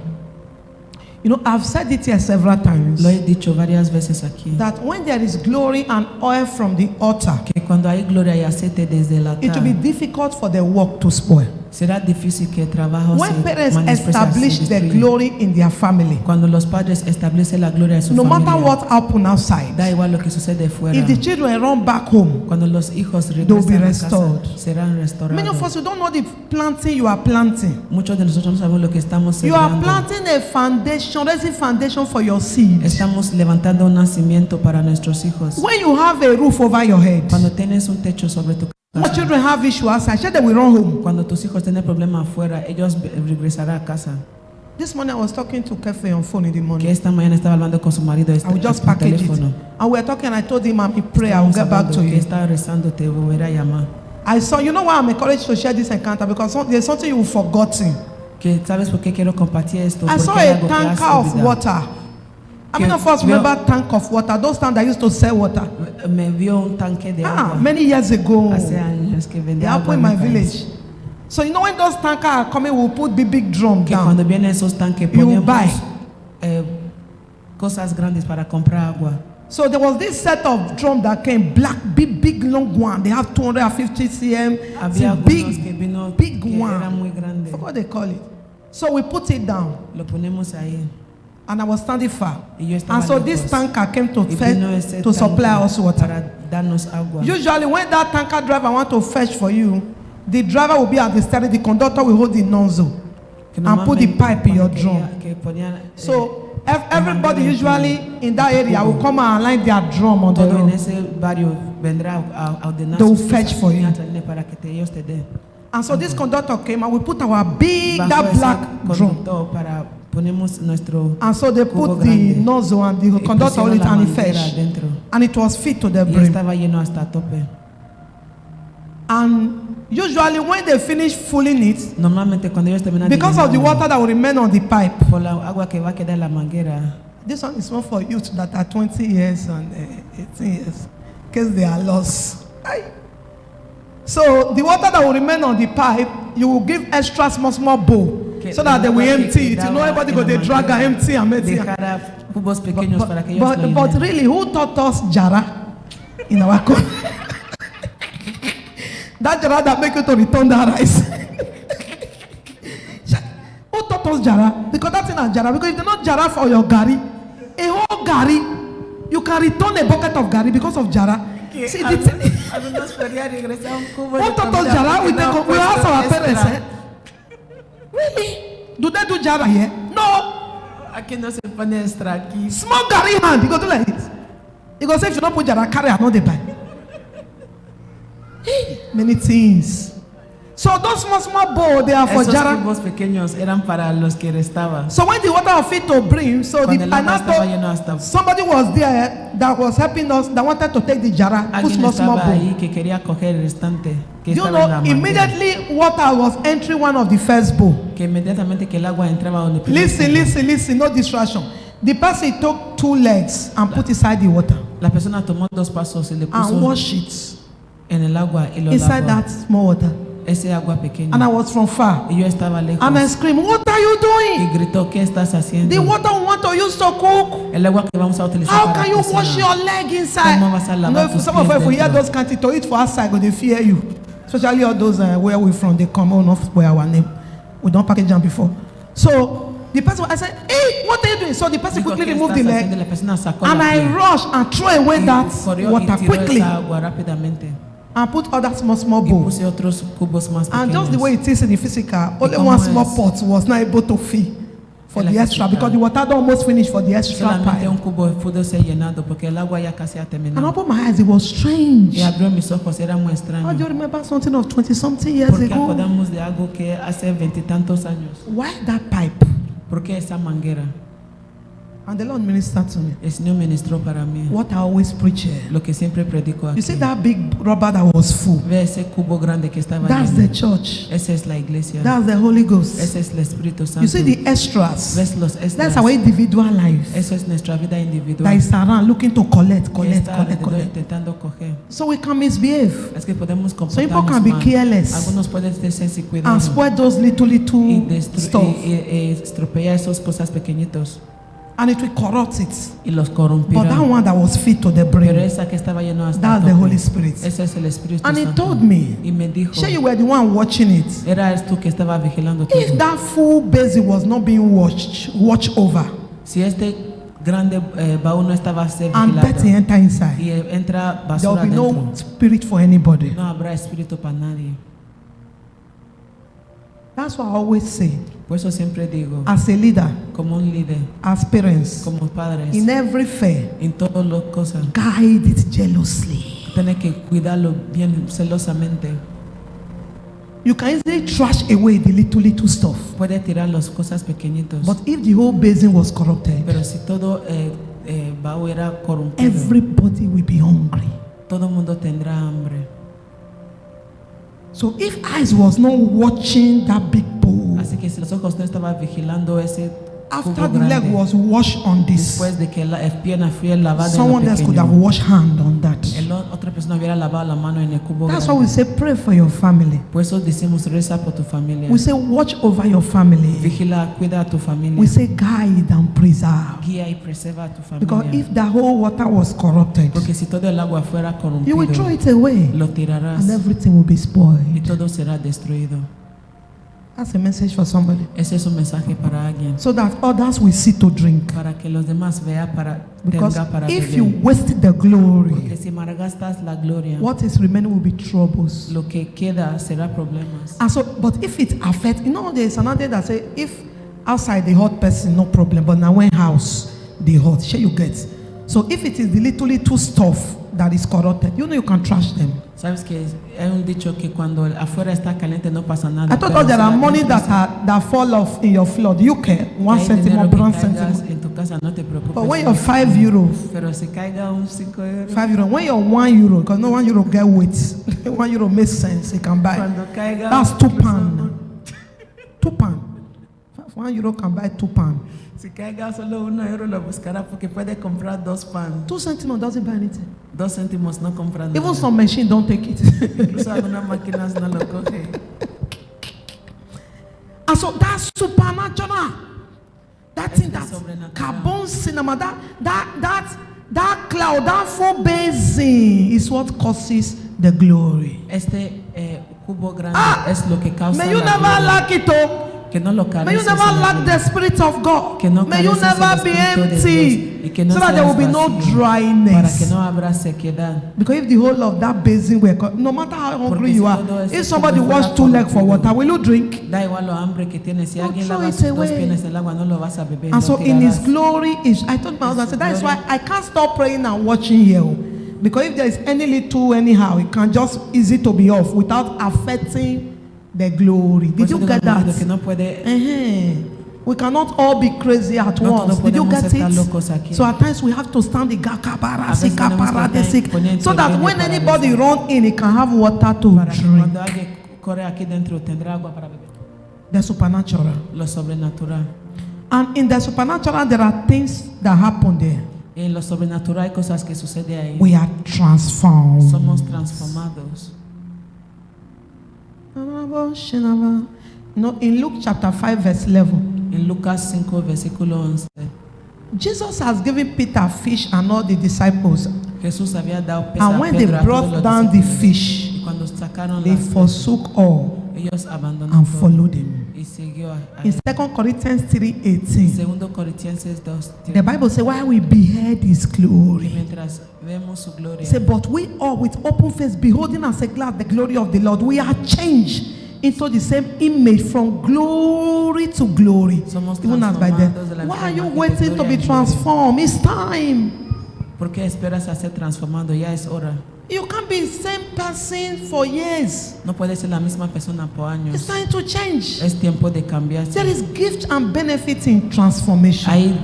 You know, I've said it here several times, Lo he dicho varias veces aquí, that when there is glory and oil from the altar, que cuando hay gloria y aceite desde el it will be altar, difficult for the work to spoil. será difícil que el trabajo When se parents manifieste, establish se the destruya. glory in their family, Cuando los padres establecen la gloria de su no matter familia, what happens outside, da igual lo que sucede fuera. if the children run back home, Cuando los hijos will be regresan a restored. casa, serán many of restaurados. us, we don't know the planting you are planting. Muchos de nosotros no sabemos lo que estamos You are sembrando. planting a foundation, raising foundation for your seed. Estamos levantando un nacimiento para nuestros hijos. When you have a roof over your head, Cuando tienes un techo sobre tu when casa, children have issue outside, sure they will run home. cuando tus hijos tienen problemas afuera, ellos regresarán a casa. This morning I was talking to Kefe on phone in the Que morning. esta mañana estaba hablando con su marido I will just por package it. teléfono. And we were talking, I told him I'm in prayer, I will get back to Que you. estaba rezando, te volverá a llamar. I saw, you know why I'm encouraged to share this encounter? Because there's something you've forgotten. Que sabes por qué quiero compartir esto. I Porque saw hay a algo que has tanker of olvidado. water. How many of us veo- remember tank of water? Those times that used to sell water. Me vio un tanque de agua. Many years ago. Hace años que They vendía happen agua in my mi país. village. So you know when those tankers are coming, we'll put big drum Que down. cuando vienen esos tanques You ponemos buy. Cosas grandes para comprar agua. So there was this set of drum that came, black, big, long one. They have 250 cm. Había It's algunos que vino big que era one. muy grande. I forgot what they call it. So we put it down, Lo ponemos ahí. and I was standing far. Y yo estaba And so this lejos. tanker came to Y vino ese to supply tanque us water. para darnos agua. Usually, when that tanker driver want to fetch for you, the driver will be at the steering, the conductor will hold the nozzle Que and put the normalmente pipe in your cuando drum. que ponían, So everybody manguera usually in that area will come and align their drum on the todo en road. ese barrio vendrá a ordenar They will sus fetch cosas for y you. a traerle para que ellos te den. And so this conductor came and we put our big, Bajo that ese black drum. conductor para ponemos nuestro And so they cubo put the grande. nozzle and the Y conductor hold pusieron it la and it manguera fetched. adentro. And it was fit to the Y brim. estaba lleno hasta tope. And usually when they finish filling it, Normalmente cuando ellos terminan de because of the llenarlo, water that will remain on the pipe, por la agua que va a quedar en la manguera, this one is more for youth that are 20 years and 18 years, in case they are lost. Aye. So the water that will remain on the pipe, you will give extra small bowl que so that they will el agua que empty it. You know, quedaba everybody en go la they drag manguera, and empty and empty. dejara cubos pequeños para que ellos lo But llenen. really, who taught us jara in our country? That jara that make you to return that rice. Who taught us jara? Because that's in a jara. Because if they not jara for your gari, a whole gari, you can return a bucket of gari because of jara. See, Algunos podían regresar un cubo de who taught us comida jara? porque We, no take, we puesto ask our extra. parents. Really? Do they do jara here? No. Aquí no se pone extra aquí. Small gari hand, you go do like this. You go say if you don't put jara, carry another buy. Many things. So those small bowl, they are for Esos jara. cubos pequeños eran para los que restaban. So when the water was fit to brim, so Cuando the el agua estaba lleno hasta somebody was there that was helping us that wanted to take the jara, put alguien small estaba bowl. ahí que quería coger el restante que You estaba en la know, manguera. immediately water was entering one of the first bowl. Que inmediatamente que el agua entraba donde el primer Listen, no distraction. The person took 2 legs and put inside the water La persona tomó 2 pasos y le and puso washed it en el agua y lo inside lavó. that small water. Ese agua pequeña. And I was from far. Y yo estaba lejos. And I screamed, "What are you Y doing? gritó, ¿qué estás haciendo? The water we want to use to cook. El agua que vamos a utilizar How para can you cocinar. wash your leg inside?" ¿Cómo vas a lavar You know, tus some of pies us, if we hear dentro? those countries to eat for outside, go they fear you. Especially all those where we from, they come on off where our name. We don't package them before. So the person, I said, "Hey, what are you doing?" So the person Dijo, quickly ¿qué removed the estás haciendo? leg, La persona sacó and la I piel rushed and threw away y that corrió water y tiró quickly esa agua rápidamente. and put other small Y bowls. puse otros cubos más And just the pequeños. way it is in the physical, only como one small es pot was not able to fill for en the la extra física. because the water had almost finished for the extra Solamente pipe. un cubo pudo ser llenado porque el agua ya casi ha And I terminado. opened my eyes, it was strange. Y abrió mis ojos, era muy How extraño. do you remember something of 20-something years Porque ago? acordamos de algo que hace 20 y tantos años. Why that pipe? ¿Por qué esa manguera? And the Lord ministered to me. El Señor ministró para mí. What I always preach here. Lo que siempre predico aquí. You see that big rubber that was full? Ve ese cubo grande que estaba That's lleno. the church. Esa es la iglesia. That's the Holy Ghost. Ese es el Espíritu Santo. You see the extras. Ves los That's extras. our individual life. Eso es nuestra vida individual. That is around looking to collect. Que está alrededor intentando coger. So we can misbehave. Es que podemos So people comportarnos can be mal. careless Algunos pueden ser sin cuidado and spoil those little y stuff, estropear esas cosas pequeñitos and it will corrupt it. y los But that corrompirán. one that was fit to the Pero brain, esa que estaba lleno hasta that's el the tope, Holy Spirit. ese es el Espíritu And he Santo. told me, Y me dijo, sure you were the one watching it. eras tú que estaba vigilando todo. If that full basin was not being watched over, Si este grande baúl no estaba a ser and vigilado dirty enter inside, y entra there will basura be dentro, no spirit for anybody. no habrá espíritu para nadie. That's what I always say. Por eso siempre digo, As a leader, como un líder, as parents, como padres, in every fair, en todas las cosas, guide it jealously. tienes que cuidarlo bien celosamente. You can easily trash away the little stuff. Puede tirar las cosas pequeñitos, But if the whole basin was corrupted, pero si todo baúl era corrompido, everybody will be hungry. todo el mundo tendrá hambre. So if eyes was not watching that big bowl, Así que si los ojos no estaban vigilando ese after cubo the leg grande, was washed on this, después de que la pierna fue lavada en someone lo else could have pequeño, washed hand on that. otra persona hubiera lavado la mano en el cubo That's why we grande. say pray for your family. Por eso decimos reza por tu familia. We say watch over your family. Vigila, cuida a tu familia. We say guide and preserve. Guía y preserva a tu Because familia. if the whole water was corrupted, Porque si todo el agua fuera you will throw corrompido, it away lo tirarás and everything will be y spoiled. todo será destruido. That's a message for somebody. Ese es un mensaje para alguien, So that others will see to drink. para que los demás vean, Because tenga para if beber. you wasted the Porque glory, si malgastas la gloria, what is remaining will be troubles. lo que queda será problemas. And so, but if it affects, there's another that say if outside the hot person, no problem, but now when house the hot, sure you get. So if it is the little stuff that is corrupted, you can trash them. Sabes que hay un dicho que cuando afuera está caliente no pasa nada. I thought pero there si are money adentro that fall off in your flood. You care hay 1 cent dinero more, que 1 caigas cent. en tu casa, no te preocupes. But when you're €5, Pero si caiga un 5 euros, €5, when you're €1, because no €1 get weight, €1 makes sense. You can buy. cuando caiga That's £2. £2. €1 can buy £2. Si caiga solo 1 euro lo buscará porque puede comprar 2 pan. 2 centimes doesn't buy anything. 2 céntimos no compran nada. Even some machine don't take it. Incluso algunas máquinas no lo cogen. And so that's supernatural. That thing, that Sobrenatural. carbon cinema, that cloud, that full basin is what causes the glory. Este cubo grande es lo que causa May you la never gloria. lack it, oh. Que no lo May you careces never en la lack gloria. the Spirit of God. Que no May you careces never el be Espíritu de Dios. Y empty. que no So that there will be seas no vacío. Para que dryness. no habrá sequedad. Because if the whole of that basin were, no matter how hungry Porque you si are, todo ese if somebody cubo wash fuera 2 legs for corrompido, water, will you drink? Da igual lo hambre que tienes. Si No, alguien throw lava it sus 2 away. piernas el agua, no lo vas a beber. And lo so in His tirarás. glory is, I told my husband, I said, that is why I can't stop praying and watching here. Because if there is any little anyhow, it can just easy to be off without affecting the glory. Por Did eso you digo, get marido, that? que no puede, We cannot all be crazy at No once. todos Did you podemos get estar locos it? aquí. So at times we have to stand the gap, A veces tenemos que poner so that intermedio when para anybody rezar. run in, he can have water to para que drink. cuando alguien corre aquí dentro tendrá agua para beber. The supernatural. Lo sobrenatural. And in the supernatural, there are things that happen there. En lo sobrenatural hay cosas que suceden ahí. We are transformed. Somos transformados. No, in Luke chapter 5, verse 11, En Lucas 5, versículo 11, Jesus has given Peter fish and all the disciples. Jesús había dado pez And a when they Pedro, a todos brought los down the discípulos. fish, Y cuando sacaron they las forsook all ellos abandonaron and todo followed him. y siguió a In él. 2 Corinthians 3:18, Segundo Corintienses 2, the Bible says, while we beheld his que glory, mientras vemos su gloria, it says, but we all with open face beholding as a glass the glory of the Lord, we are changed into the same image from glory to glory. Somos Even as by then. transformados de la Why misma are you imagen de waiting to gloria be en gloria. transformed? It's time. ¿Por qué esperas a ser transformado? Ya es hora. You can't be the same person for years. No puede ser la misma persona por años. It's time to change. Es tiempo de cambiarse. There is gift and benefit in transformation. Hay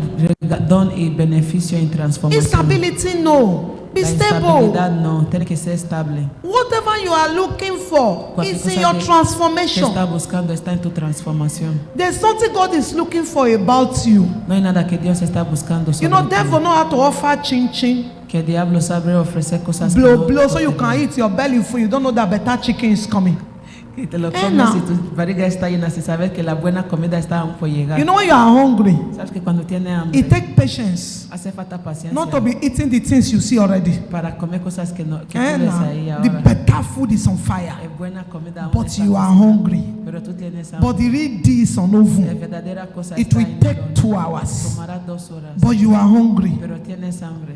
don y beneficio en transformación. Instability, no. Be La stable. instabilidad no, tiene que ser estable. Whatever you are looking for Cualquier is in cosa your que transformation. está buscando está en tu transformación. There's something God is looking for about you. No hay nada que Dios está buscando sobre You know, ti. devil know how to offer chin. Que el diablo sabe ofrecer cosas que Blow, no- blow, so no you te can dan. eat your belly full. You don't know that better chicken is coming. Y te lo Eh, comes no. y tu barriga está llena sin saber que la buena comida está aún por llegar. You know, when you are hungry, Sabes que cuando tiene hambre it takes patience hace falta paciencia not to be eating the things you see already. para comer cosas que no que Eh, tú ves now, ahí the ahora. better food is on fire, Es buena comida aún but está you are cocinando, hungry. pero tú tienes hambre. But the real deal is on La oven. verdadera cosa It está will en take el horno. 2 hours, Tomará 2 horas, but you are hungry. pero tienes hambre.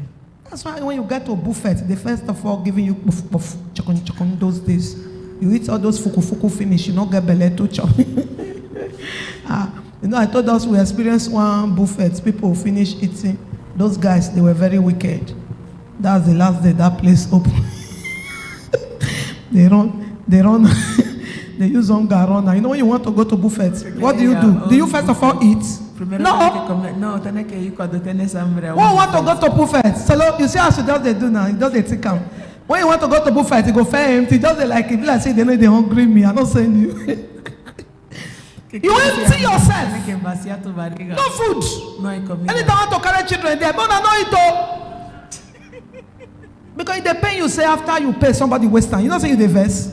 That's why when you get to a buffet, they first of all giving you puff puff, chokon those days. You eat all those fuku finish, you don't get belly to chop. You know, I told us we experienced one buffet. People finish eating. Those guys, they were very wicked. That's the last day that place opened. they run, they use hunger runner. You know when you want to go to buffets, what do you do? Do you first of all eat? Primero tienes que No. comer. No, tienes que ir cuando tienes hambre. a un When you want to buffet. go to buffet, so you see how she does they do now. It does they take am. When you want to go to buffet, you go fair empty. Just they like if like say they know they hungry me. I'm not saying you. ¿Qué You quieres empty decir? yourself. Tienes que vaciar tu barriga. No food. No hay comida. Anytime I want to carry children there, but I know it all. Because if they pay you say after you pay somebody waste time. You know say you the verse.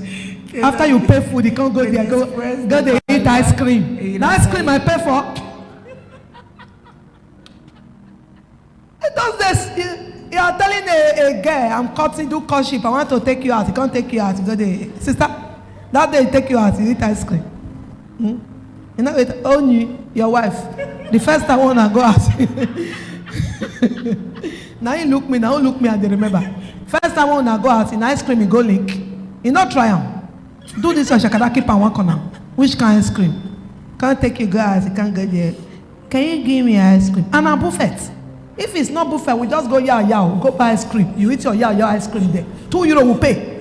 After you pay food, you can't go there. Go they eat ice cream. The ice cream I pay for. It does this. You are telling a girl, I'm cutting, do courtship. I want to take you out. He can't take you out. Because they, sister, that day he take you out. You eat ice cream. You know, with only your wife. The first time when I go out. Now you look me, and they remember. First time when I go out, in ice cream, you go link. You not try them. Do this one, shakara keep on one corner. Which kind of ice cream? Can't take you guys, you can't get there. Can you give me ice cream? And a buffet. If it's not buffet, we just go yeah, go buy ice cream. You eat your ice cream there. €2 will pay.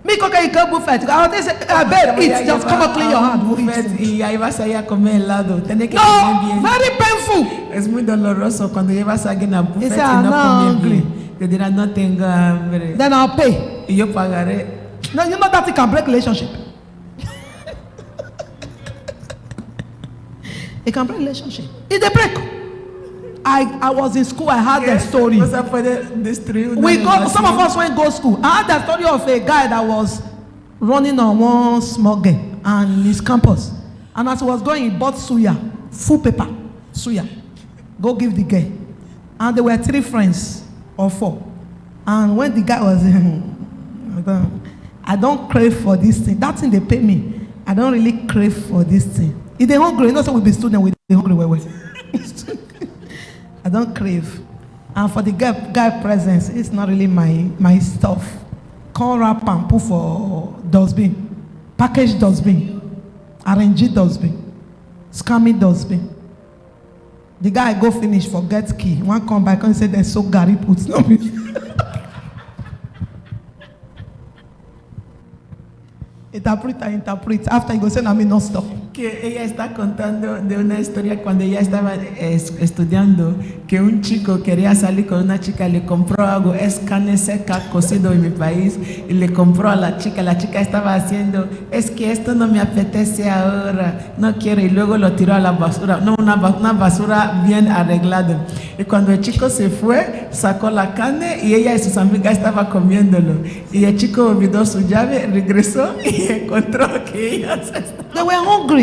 Me coca you go buffet. They say, I bet eat, just come and clean your hand. We'll eat. Y ahí vas a ir a comer helado. Tienes que No, comer bien. very painful. Es muy doloroso cuando llevas a alguien a buffet Dice, y "I'm no not comer hungry." bien. Te dirán, no tengo hambre. Then I'll pay. Y yo pagaré. No, you know that it can break relationship. It can break relationship. It they break. I was in school. I had the story. Cosa puede destruir una We go. Some of relación. us went go school. I had the story of a guy that was running on one small game and his campus. And as he was going, he bought suya, full paper, suya. Go give the guy. And there were 3 friends or 4. And when the guy was, I don't crave for this thing. That thing they pay me. I don't really crave for this thing. If they hungry, you know, so we be student with the hungry way. I don't crave. And for the guy presence, it's not really my stuff. Call wrap and put for dustbin. Package dustbin. Arrange dustbin. Scamming dustbin. The guy go finish, forget key. One come back and say there's so Gary puts no me. Interpret. After you go say, I mean, not stop. Que ella está contando de una historia cuando ella estaba estudiando que un chico quería salir con una chica, le compró algo, es carne seca cocido en mi país y le compró a la chica estaba haciendo, es que esto no me apetece ahora, no quiero, y luego lo tiró a la basura, no, una basura bien arreglada, y cuando el chico se fue, sacó la carne y ella y sus amigas estaban comiéndolo, y el chico olvidó su llave, regresó y encontró que ellas estaban. They were hungry.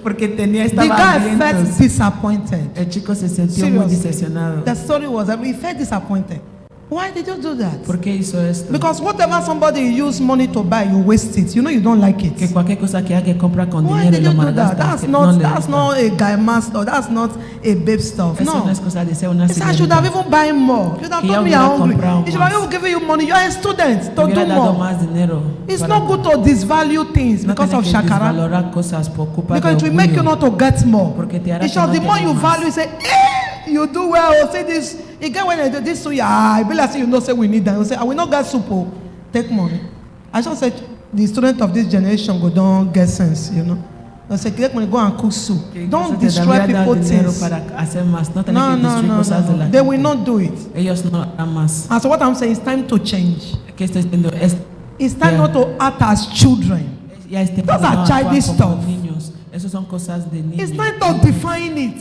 Porque The estaba guy felt hambrientos. disappointed. El chico se sintió muy decepcionado. The story was that he felt disappointed. Why did you do that? ¿Por qué hizo esto? Because whatever somebody use money to buy, you waste it. You know you don't like Que it. cualquier cosa que alguien compra con Why dinero did y lo you do that? malgasta. That's que no le not gusta. a guy master. That's not a babe stuff. Eso No. no es cosa de ser una He said, I should have señorita. even buy more. You should have Que told ya me hubiera you're hungry. comprado He should have más. even given you money. You're a student. To Hubiera do dado more. más dinero. It's para- not good to disvalue things no because tiene of que shakara. desvalorar cosas por culpa Because it de will make you orgullo. not to get more. Porque te hará It's que just no the more tener you más. value, you say, you do well. Say this. You get when you do this, so I be like, say, you know, say we need that. You say, I will not get soup. take money. I just said the student of this generation go don't get sense, you know. They say take money, go and cook soup. Don't destroy people's things. No. They will not do it. And so what I'm saying is time to change. It's time not to act as children. Those are childish stuff. It's time to define it.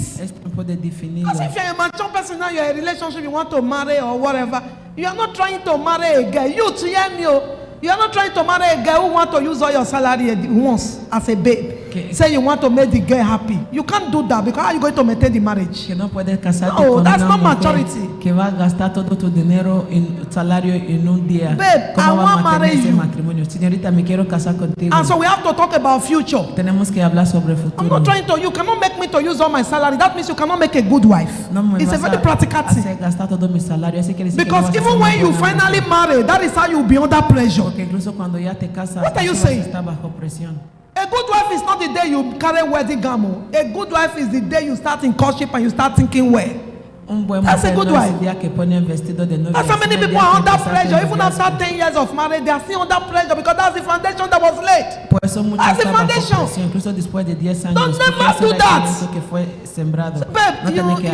Because if you're a mature person now, you're in a relationship, you want to marry or whatever, you are not trying to marry a guy. You are not trying to marry a guy who wants to use all your salary once as a babe. Okay. Say you want to make the girl happy. You can't do that because how are you going to maintain the marriage? No, that's not maturity. Babe, I want to marry you. And so we have to talk about future. I'm not trying to, you cannot make me to use all my salary. That means you cannot make a good wife. It's a very practical thing. Because even when you finally marry, that is how you'll be under pressure. What are you saying? A good wife is not the day you carry wedding gown. A good wife is the day you start in courtship and you start thinking well. That's a good wife. That's how many people are under pressure. Even after 10 years of marriage, they are still under pressure because that's the foundation that was laid. That's the foundation. Don't never do that. Babe,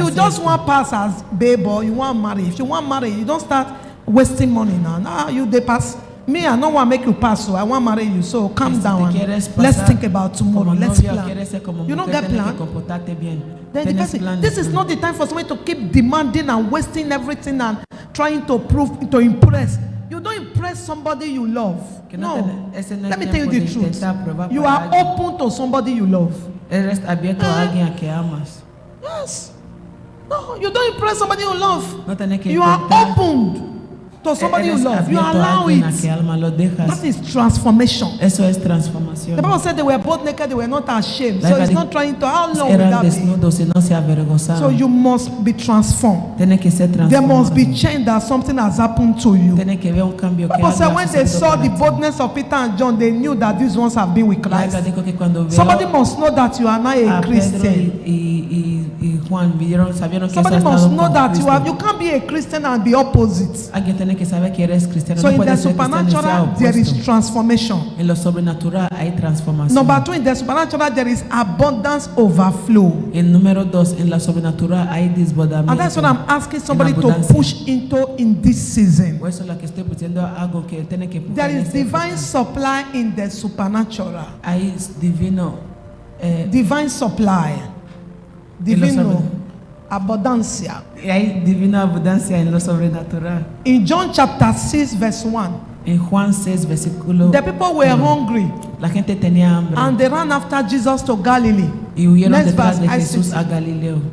you just want pass as babe or you want marry. If you want marry, you don't start wasting money now. Now you they pass. Me, I don't want to make you pass, so I want to marry you. So calm down. Let's think about tomorrow. Let's plan. You don't get plan. Then the person, this is not the time for someone to keep demanding and wasting everything and trying to prove, to impress. You don't impress somebody you love. No. Let me tell you the truth. You are open to somebody you love. Yes. No, you don't impress somebody you love. You are open to somebody you love. You allow it. That is transformation. The Bible said they were both naked, they were not ashamed. So it's not trying to, how long will that be? So you must be transformed. There must be change that something has happened to you. The Bible said when they saw the boldness of Peter and John, they knew that these ones have been with Christ. Somebody must know that you are not a Christian. Somebody must know that you can't be a Christian and be opposite. So in the supernatural there is transformation. Number 2, in the supernatural there is abundance overflow. And that's what I'm asking somebody to push into in this season. There is divine supply in the supernatural. Divine supply. Divino abundancia. In John chapter 6 verse 1. The people were hungry. And they ran after Jesus to Galilee. Next verse,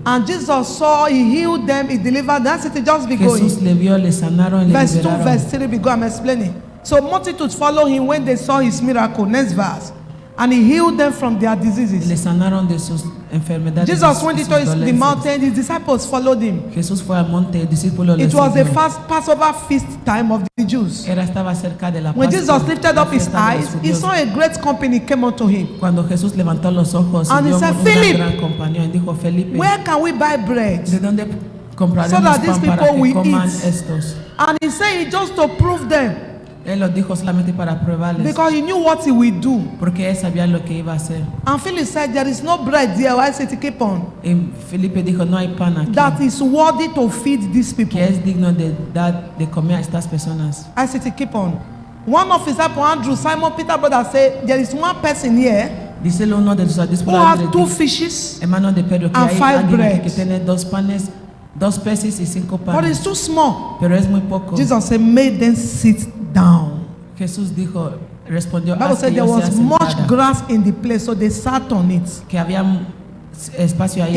and Jesus saw, he healed them, he delivered them. That's it, just be going. Verse 2, verse 3, be going. I'm explaining. So multitudes followed him when they saw his miracle. Next verse. And he healed them from their diseases. Jesus went into the mountain, his disciples followed him. It was the first Passover feast time of the Jews. When Jesus lifted up his eyes, he saw a great company came unto him. And he said, Philip, where can we buy bread so that these people will eat? And he said, just to prove them. Because he knew what he would do. And Philip said, there is no bread there. I said, keep on. That is worthy to feed these people. I said, keep on. One of his disciples, Andrew, Simon Peter brother, said, there is one person here who has 2 fishes and 5 bread. But it's too small. Jesus said, make them sit down. Bible said there was much grass in the place, so they sat on it.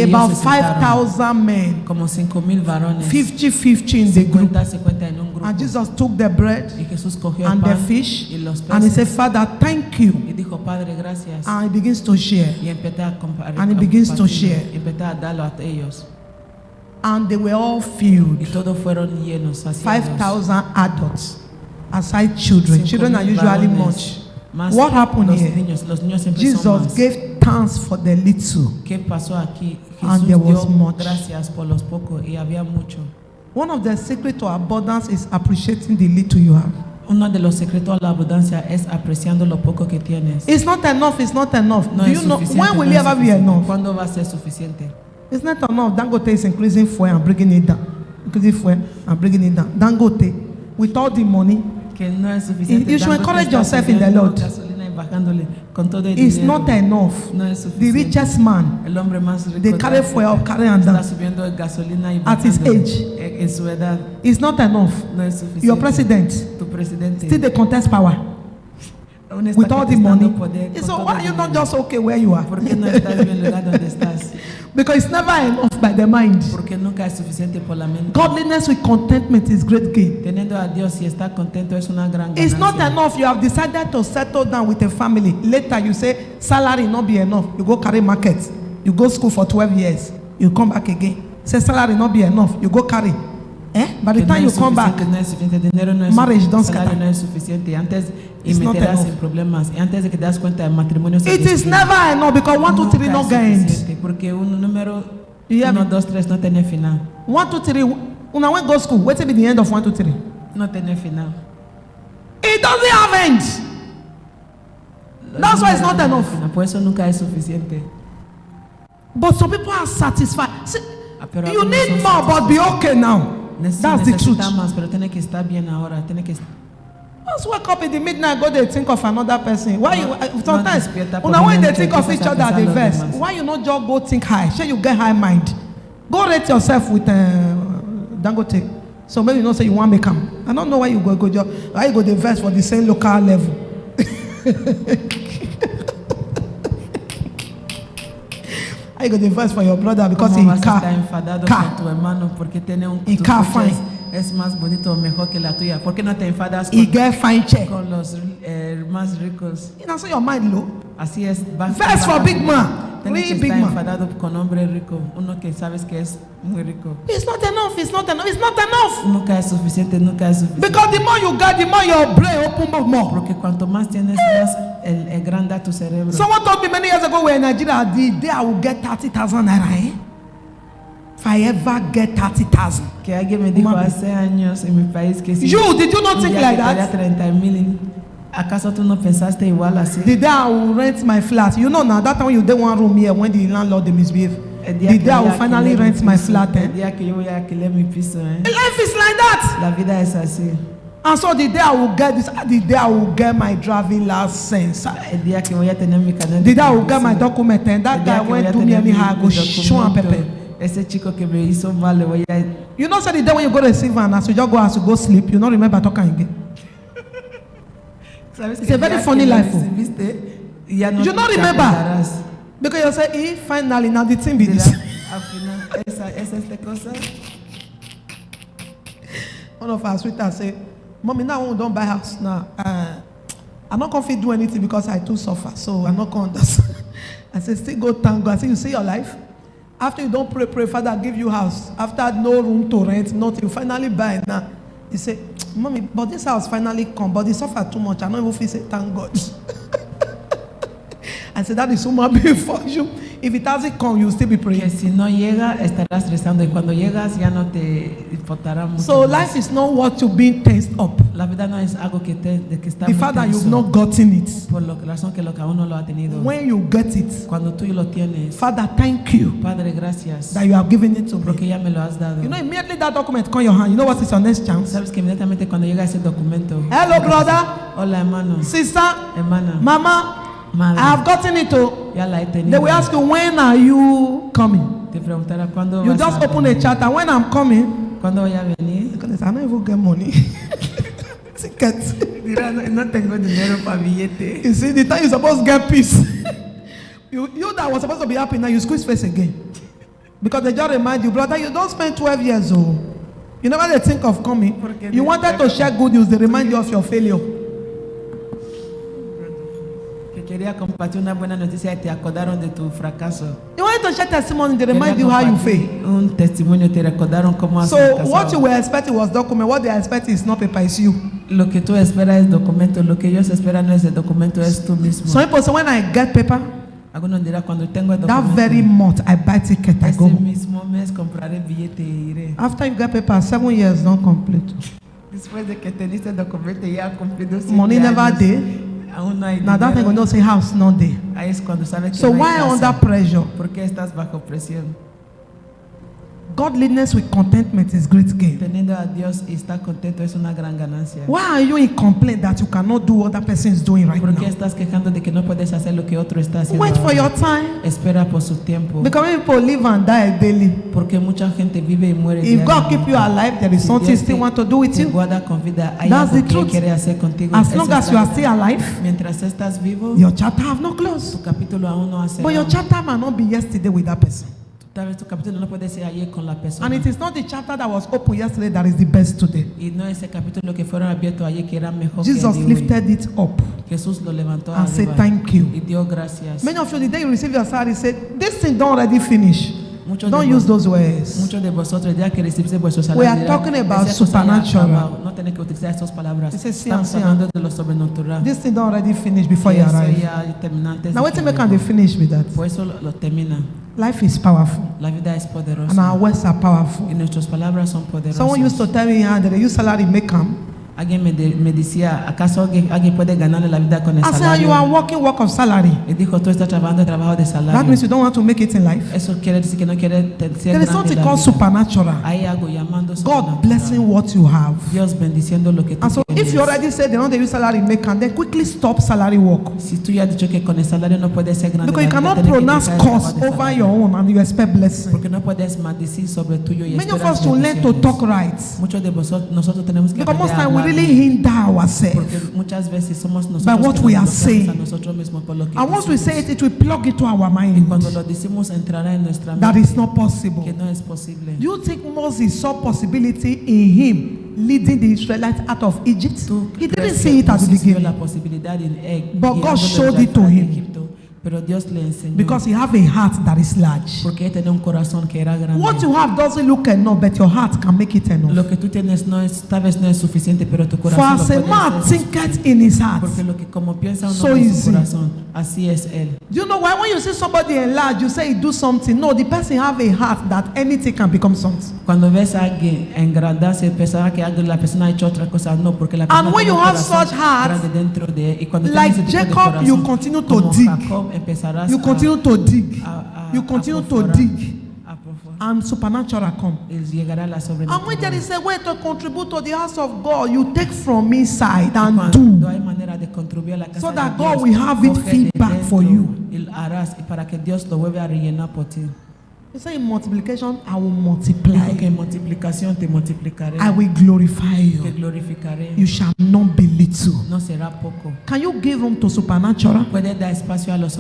About 5,000 men, 50-50 in the group. And Jesus took the bread and the fish, and he said, Father, thank you. And he begins to share. And he begins to share. And they were all filled. 5,000 adults, aside children. Children are usually much. What happened here? Jesus gave thanks for the little, and there was much. One of the secrets to abundance is appreciating the little you have. Uno de los secretos a la abundancia es apreciando lo poco que tienes. It's not enough, it's not enough. No Do es you know suficiente, when will no it es ever be suficiente. enough? ¿Cuándo va a ser suficiente? It's not enough. Dangote is increasing fuel and bringing it down. Increasing fuel and bringing it down. Dangote, with all the money, Que no es suficiente. You should Dangote encourage está yourself in the subiendo Lord. gasolina y bajándole con todo el it's dinero. not enough. No es The suficiente. richest man El hombre más rico they de carry África fuel, carry and está down. subiendo gasolina y At his bajándole age. en su edad. It's not enough. No es suficiente. Your president Tu presidente still they contest power aún está with all the money. contestando poder con So todo why el are you not dinero. just okay where you are? ¿Por qué no estás en el lugar donde estás? Because it's never enough by the mind. Porque nunca es suficiente por la mente. Godliness with contentment is great gain. Teniendo a Dios y estar contento es una gran ganancia. It's not enough. You have decided to settle down with a family. Later you say salary not be enough. You go carry market. You go school for 12 years. You come back again. Say salary not be enough. You go carry. By the Que time no you es come back, suficiente, no es suficiente, dinero no es marriage don't salario scatter. no es suficiente. Antes y It's not meterás enough. en problemas. Y antes de que te das cuenta, el matrimonio se it is destruye. never enough because 1, 2, 3 Nunca no es gains. suficiente, porque un número You hear 1, me? 2, 3 no tiene final. 1, 2, 3. Una when go school, what will be the end of 1, 2, 3? No tiene final. It doesn't have end. That's why it's not enough. Por eso nunca es suficiente. But some people are satisfied. See, Pero you algunos need son more, but be okay now. That's the truth. Necesita más, pero tiene que estar bien ahora. Tiene que Just wake up in the midnight, go there, think of another person. Why you? Sometimes, despierta por when la they noche, think of empiezas each a other at the pensar los verse, demás. why you not just go think high? Sure, you get high mind. Go rate yourself with Dangote. So maybe you know say you want to come. I don't know why you go just why you go the verse for the same local level. I go the verse for your brother because ¿Cómo he vas a estar car. enfadado car. con tu hermano porque tiene un Y tus car coches fine. es más bonito o mejor que la tuya? ¿Por qué no te enfadas He get fine check. con los más ricos? You know, so your mind low. Así es. Verse for big man. Tienes que Really big estar man. enfadado con hombre rico, uno que sabes que es muy rico. It's not enough. It's not enough. It's not enough. Nunca es suficiente, nunca es suficiente. Because the more you get, the more your brain open up more. Porque cuanto más tienes, más el grande tu cerebro. Someone told me many years ago we're in Nigeria, the day I will get 30,000 naira. If I ever get 30,000. Que alguien me dijo Mami. hace años en mi país que si Did you not un think día like quitaría that? 30,000, ¿acaso tú no pensaste igual así? The day I will rent my flat. You know now, that time you did one room here when the landlord they misbehave. El The día que day I voy will a finally alquiler mi rent my piso, flat. El día que yo voy a alquilar mi piso, Life is like that. La vida es así. And so the day I will get this, the day I will get my driving license. El día que voy a tener mi carnet The de day I will get my conducir, document and el that día guy que voy went a to me tener anyhow, I go mi show and documento, pepper. ese chico que me hizo mal, le voy a... You know, say the day when you go to receive and as you just go as you go sleep, you don't remember talking again. ¿Sabes It's que a very ya funny que lo life, oh. recibiste, ya no You don't te remember. acordarás. Because you say, finally, now the thing be Dirás, this. al final, esa esta cosa. One of our sweethearts say, Mommy, now we don't buy house now. I'm not going to do anything because I too suffer. So I'm not going to understand. I say, still go thank God. I say, you see your life? After you don't pray, Father, give you house. After no room to rent, nothing, you finally buy it now. He say, Mommy, but this house finally come, but they suffer too much. I don't even feel say, thank God. I said, that is human being for you. If it hasn't come, you will still be Que praying. si no llega, estarás rezando y cuando llegas ya no te importará mucho. So más. life is not what you're being tensed up. La vida no es algo que está The muy fact that tenso, you've not gotten it. por la razón que lo que aún no lo ha tenido. When you get it, Cuando tú lo tienes, Father, thank you Padre, gracias that you have given it to porque me. ya me lo has dado. You know, immediately that document come in your hand. You know what is your next chance? Sabes que inmediatamente cuando llega ese documento. Hello, brother, Hola, hermano, sister, hermana, mama. madre, I have gotten it. Oh, ya la he tenido. they will ask you, when are you coming? Te preguntará cuándo You vas just a open a venir. chat, and when I'm coming, ¿Cuándo voy a venir? because I don't even get money. Tickets. Dirá, no tengo dinero para billete. You see, the time you're supposed to get peace. you that was supposed to be happy now, you squeeze face again. Because they just remind you, brother, you don't spend 12 years old. You never they think of coming. Porque You wanted to share good news, they remind you of your failure. Que quería compartir una buena noticia y te acordaron de tu fracaso. You wanted to share testimony, they remind Quería you how you compartir fail. un testimonio, te recordaron cómo has So fracasado. what you were expecting was document. What they are expecting is not paper, it's you. Lo que tú esperas es documento, lo que ellos esperan no es el documento, es tú mismo. Some people say when I get paper, Algunos dirán cuando tengo el that documento, very month I buy ticket, I ese go. mismo mes compraré el billete y iré. After you get paper, 7 years don't complete. Después de que teniste documento ya cumplido 7 money never años, dey. aún no hay Now that time dinero. we know say house not there. Ahí es cuando sabes que So no hay why casa. under pressure? ¿Por qué estás bajo presión? Godliness with contentment is great gain. Teniendo a Dios y estar contento es una gran ganancia. Why are you in complaint that you cannot do what that person is doing right ¿Por qué now? estás quejando de que no puedes hacer lo que otro está haciendo? Wait for ahora? your time. Espera por su tiempo. Because many people live and die daily. Porque mucha gente vive y muere If God diariamente. keep you alive, there is Si something Dios still te- want to do with te you. guarda con vida, hay That's algo the que truth. quiere hacer contigo. As Esa long es as la you are verdad. still alive, Mientras estás vivo, your chapter have not closed. tu capítulo aún no ha But your cerrado. chapter might not be yesterday with that person. Tal vez tu capítulo no puede ser ayer con la persona. And it is not the chapter that was open yesterday that is the best today. Y no ese capítulo que fueron abiertos ayer que era mejor Jesus que el de hoy. lifted it up Jesús lo levantó and said, arriba thank you. y dio gracias. Many of you, the day you receive your salary, said, this thing don't already finish. Muchos Don't de use vos- those words. Muchos de vosotros ya que recibiste vuestro We salario are dirán, talking about "Esa cosa ya supernatural." acabó". No tenéis que utilizar estas palabras. It says, Estamos "See, hablando de lo sobrenatural. This thing don't already finish before Que you eso arrive. ya termina antes Now, de wait que till we llegue. can finish with that. Por eso lo termina. Life is powerful, La vida es poderosa and our words are powerful. y nuestras palabras son poderosas. Someone used to tell me, that they use salary make come. Alguien me decía, ¿acaso alguien puede ganarle la vida con el I said, salario? you are working work of salary. Y dijo, tú estás trabajando el trabajo de That salario. means you don't want to make it in life. Eso quiere decir que no quiere ser There is grande something la called vida. supernatural. Hay algo llamando God sobrenatural. blessing what you have. Dios bendiciendo lo que tú And so tienes. if you already said they don't use salary make come, then quickly stop salary work. Si tú ya has dicho que con el salario no puedes ser grande, Because you la vida, cannot tienes que pronounce dejar el curse trabajo de over salario. your own and you expect blessing. Porque no puedes maldecir sobre tuyo y Many of esperas us should learn to bendiciones. talk right. Muchos de nosotros tenemos que Because most aprender a time we hablar really bien. hinder ourselves. Porque muchas veces somos nosotros By what que we nos are bloqueamos saying. a nosotros mismos por lo que And once we say decimos. it will plug into our Y mind. cuando lo decimos entrará en nuestra That mente is not possible. que no es posible. You think Moses saw possibility in him leading the Israelites out of Egypt? Tú He crees didn't que see it at the Moisés vio la beginning posibilidad en él, But God guiándolos showed ya it to fuera de him. Egipto, pero Dios le enseñó because he have a heart that is large. porque él tenía un corazón que era grande. What you have doesn't look enough, but your heart can make it enough. Lo que tú tienes no es, tal vez no es suficiente, pero tu For corazón as lo a puede man hacer. thinketh in his heart. Porque lo que como piensa uno So en easy. su corazón, así es él. Do you know why when you see somebody enlarged, you say he do something? No, the person have a heart that anything can become something. Cuando ves a alguien engrandarse, pensará que la persona ha hecho otra cosa, no, porque la persona And when tiene you un have corazón such heart, grande dentro de él. Y cuando like tienes ese tipo de Jacob, corazón, you continue to como dig. Jacob, empezarás You continue to dig. a You continue to perforar, dig. a perforar. And supernatural come. Y llegará la And when there sobrenatural. is a way to contribute to the house of God, you take from inside and Cuando do. hay manera de contribuir a la casa So de that Dios, God will have it coge de feedback for dentro you. Y harás y para que Dios lo vuelva a rellenar por ti. You say in multiplication, I will Dijo multiply. que en multiplicación te multiplicaré, I will glorify te you. glorificaré, You shall not be little. no será poco. Can you give room to supernatural? Puedes dar espacio a lo Begin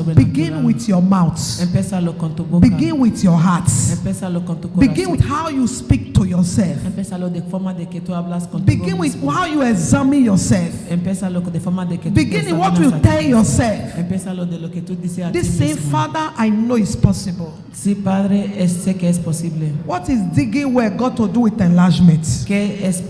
sobrenatural. with your mouth. Empézalo con tu boca. Begin with your heart. Empézalo con tu Begin with corazón. how you speak to yourself. Empézalo de forma de que tú hablas contigo Begin with mismo. how you examine yourself. Empézalo de forma de que tú Begin te in what examinas you a ti tell mismo. yourself. Empézalo de lo que tú dices a ti This same mismo. Father, I know is possible. Sí, Padre, sé que es posible. What is digging where God to do with enlargement? Que es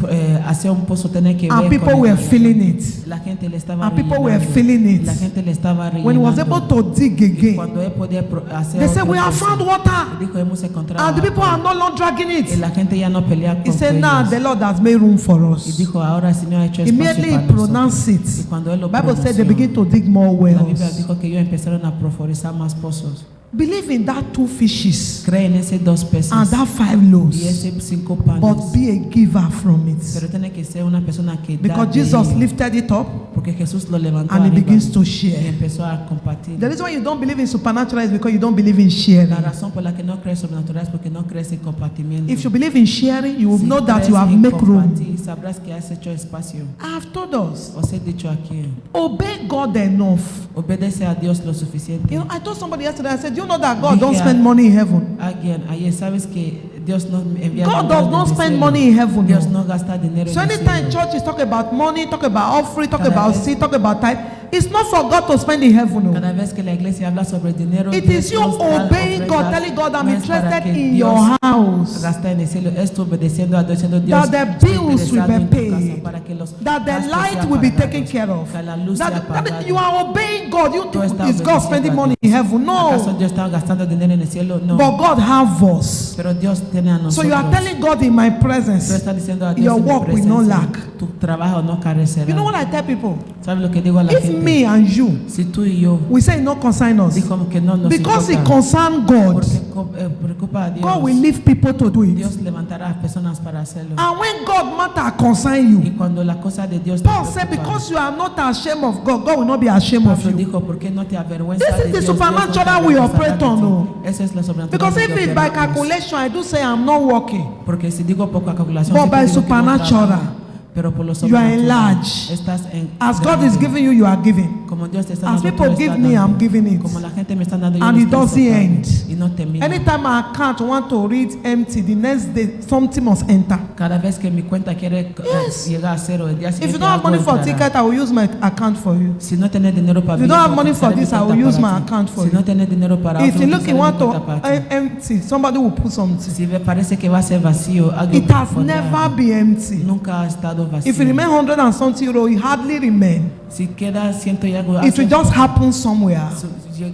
hacer un pozo tener que And ver people con were el- feeling it. La gente le estaba And people were rellenando. feeling it. La gente le estaba rellenando. When he was able to dig Y again, cuando él podía hacer they said, otro we have pozo, found y water. dijo, hemos encontrado And the people agua. are no longer dragging Y it. la gente ya no pelea He con said, now ellos. the Lord has made room for Y us. dijo, ahora el Señor ha hecho espacio Immediately he para nosotros. pronounced Y it. cuando él lo Bible said they pronunció, begin to dig more la Biblia wells. dijo que ellos empezaron a proforizar más pozos. Believe in that 2 fishes Cree en ese 2 peces and that 5 y loaves, ese 5 panes. but be a giver from it. Pero tiene que ser una persona que da Because de Jesus ello. lifted it up Porque Jesús lo levantó and he arriba begins to y share. empezó a compartir. The reason why you don't believe in supernatural is because you don't believe in sharing. La razón por la que no crees sobrenatural es porque no crees en compartimiento. If you believe in sharing, you will Si know that crees you have en make room. compartir, sabrás que has hecho espacio. I have told us, Os he dicho aquí, obey God enough. obedece a Dios lo suficiente. You know, I told somebody yesterday, I said, do you know that God Dije don't a- spend money in heaven? Alguien, ayer sabes que Dios no envía God dinero does not desde spend cielo. money in heaven. Dios No. no gasta dinero So en el anytime cielo. church is talking about money, talk about offering, talk Cada about vez- seed, talk about tithe, it's not for God to spend in heaven. No. Cada vez que la iglesia habla sobre dinero, It is you diezmos, tal, obeying God, ofrendas, telling God, I'm no es para interested que in Dios your house. gasta en el cielo. Esto obedeciendo a Dios, diciendo Dios, That the estoy bills will interesado be en tu paid. casa, para que los That the gastos light sean will be pagados, taken care of. que la luz sea That pagada. you are obeying God. You Tú think estás is God obedeciendo spending a money Dios. in heaven? ¿Acaso No. Dios está gastando dinero en el cielo? No. But God have us. Pero Dios tiene a So nosotros. you are telling God in my Tú presence, estás diciendo a Dios your en mi work will not presencia, lack. tu trabajo no carecerá. You know what I tell people? ¿Sabes lo que digo a la If gente? me and you, Si tú y yo, we say it not concern us, dijo que no nos because it importa, concern God, porque preocupa a Dios. God will leave people to do it. Dios levantará a personas para hacerlo. And when God matter concern Y you, cuando la cosa de Dios te Paul said, preocupa, because you are not ashamed of God, God will not be ashamed of Pablo you. dijo, ¿por qué no te avergüenza This is de the Dios? supernatural Dios no te we avergonzará operate de on, ti. no. Eso es la sobrenatural Because if que it's by operamos. calculation, I do say I'm not working. Porque si digo poca calculación, But sí by te digo que no supernatural, trabajo. Pero por lo you are sobrenatural, enlarged. estás en As God grande. is giving you, you are giving. Como Dios te está As dando, people tú le give estás me, dando. I'm giving it. Como la gente me está dando, yo And le it estoy doesn't soltando. end. Y no termina. Anytime my account want to read empty, the next day something must enter. Cada vez que mi cuenta quiere Yes. llegar a cero, el día If you siguiente don't have algo money for entrará. ticket, I will use my account for you. Si no tienes dinero para If you don't have billete, money for utilizaré this, mi I will cuenta use para my ti. account for Si no you. tienes dinero para If otro, you look, you utilizaré want mi to cuenta para ti. empty, somebody will put something. Si ve, parece que va a ser vacío, alguien It has pondrá. never been empty. Nunca ha estado vacío. If it remain 100 and something euro, it hardly remain. Si queda ciento y algo, It will just happen somewhere.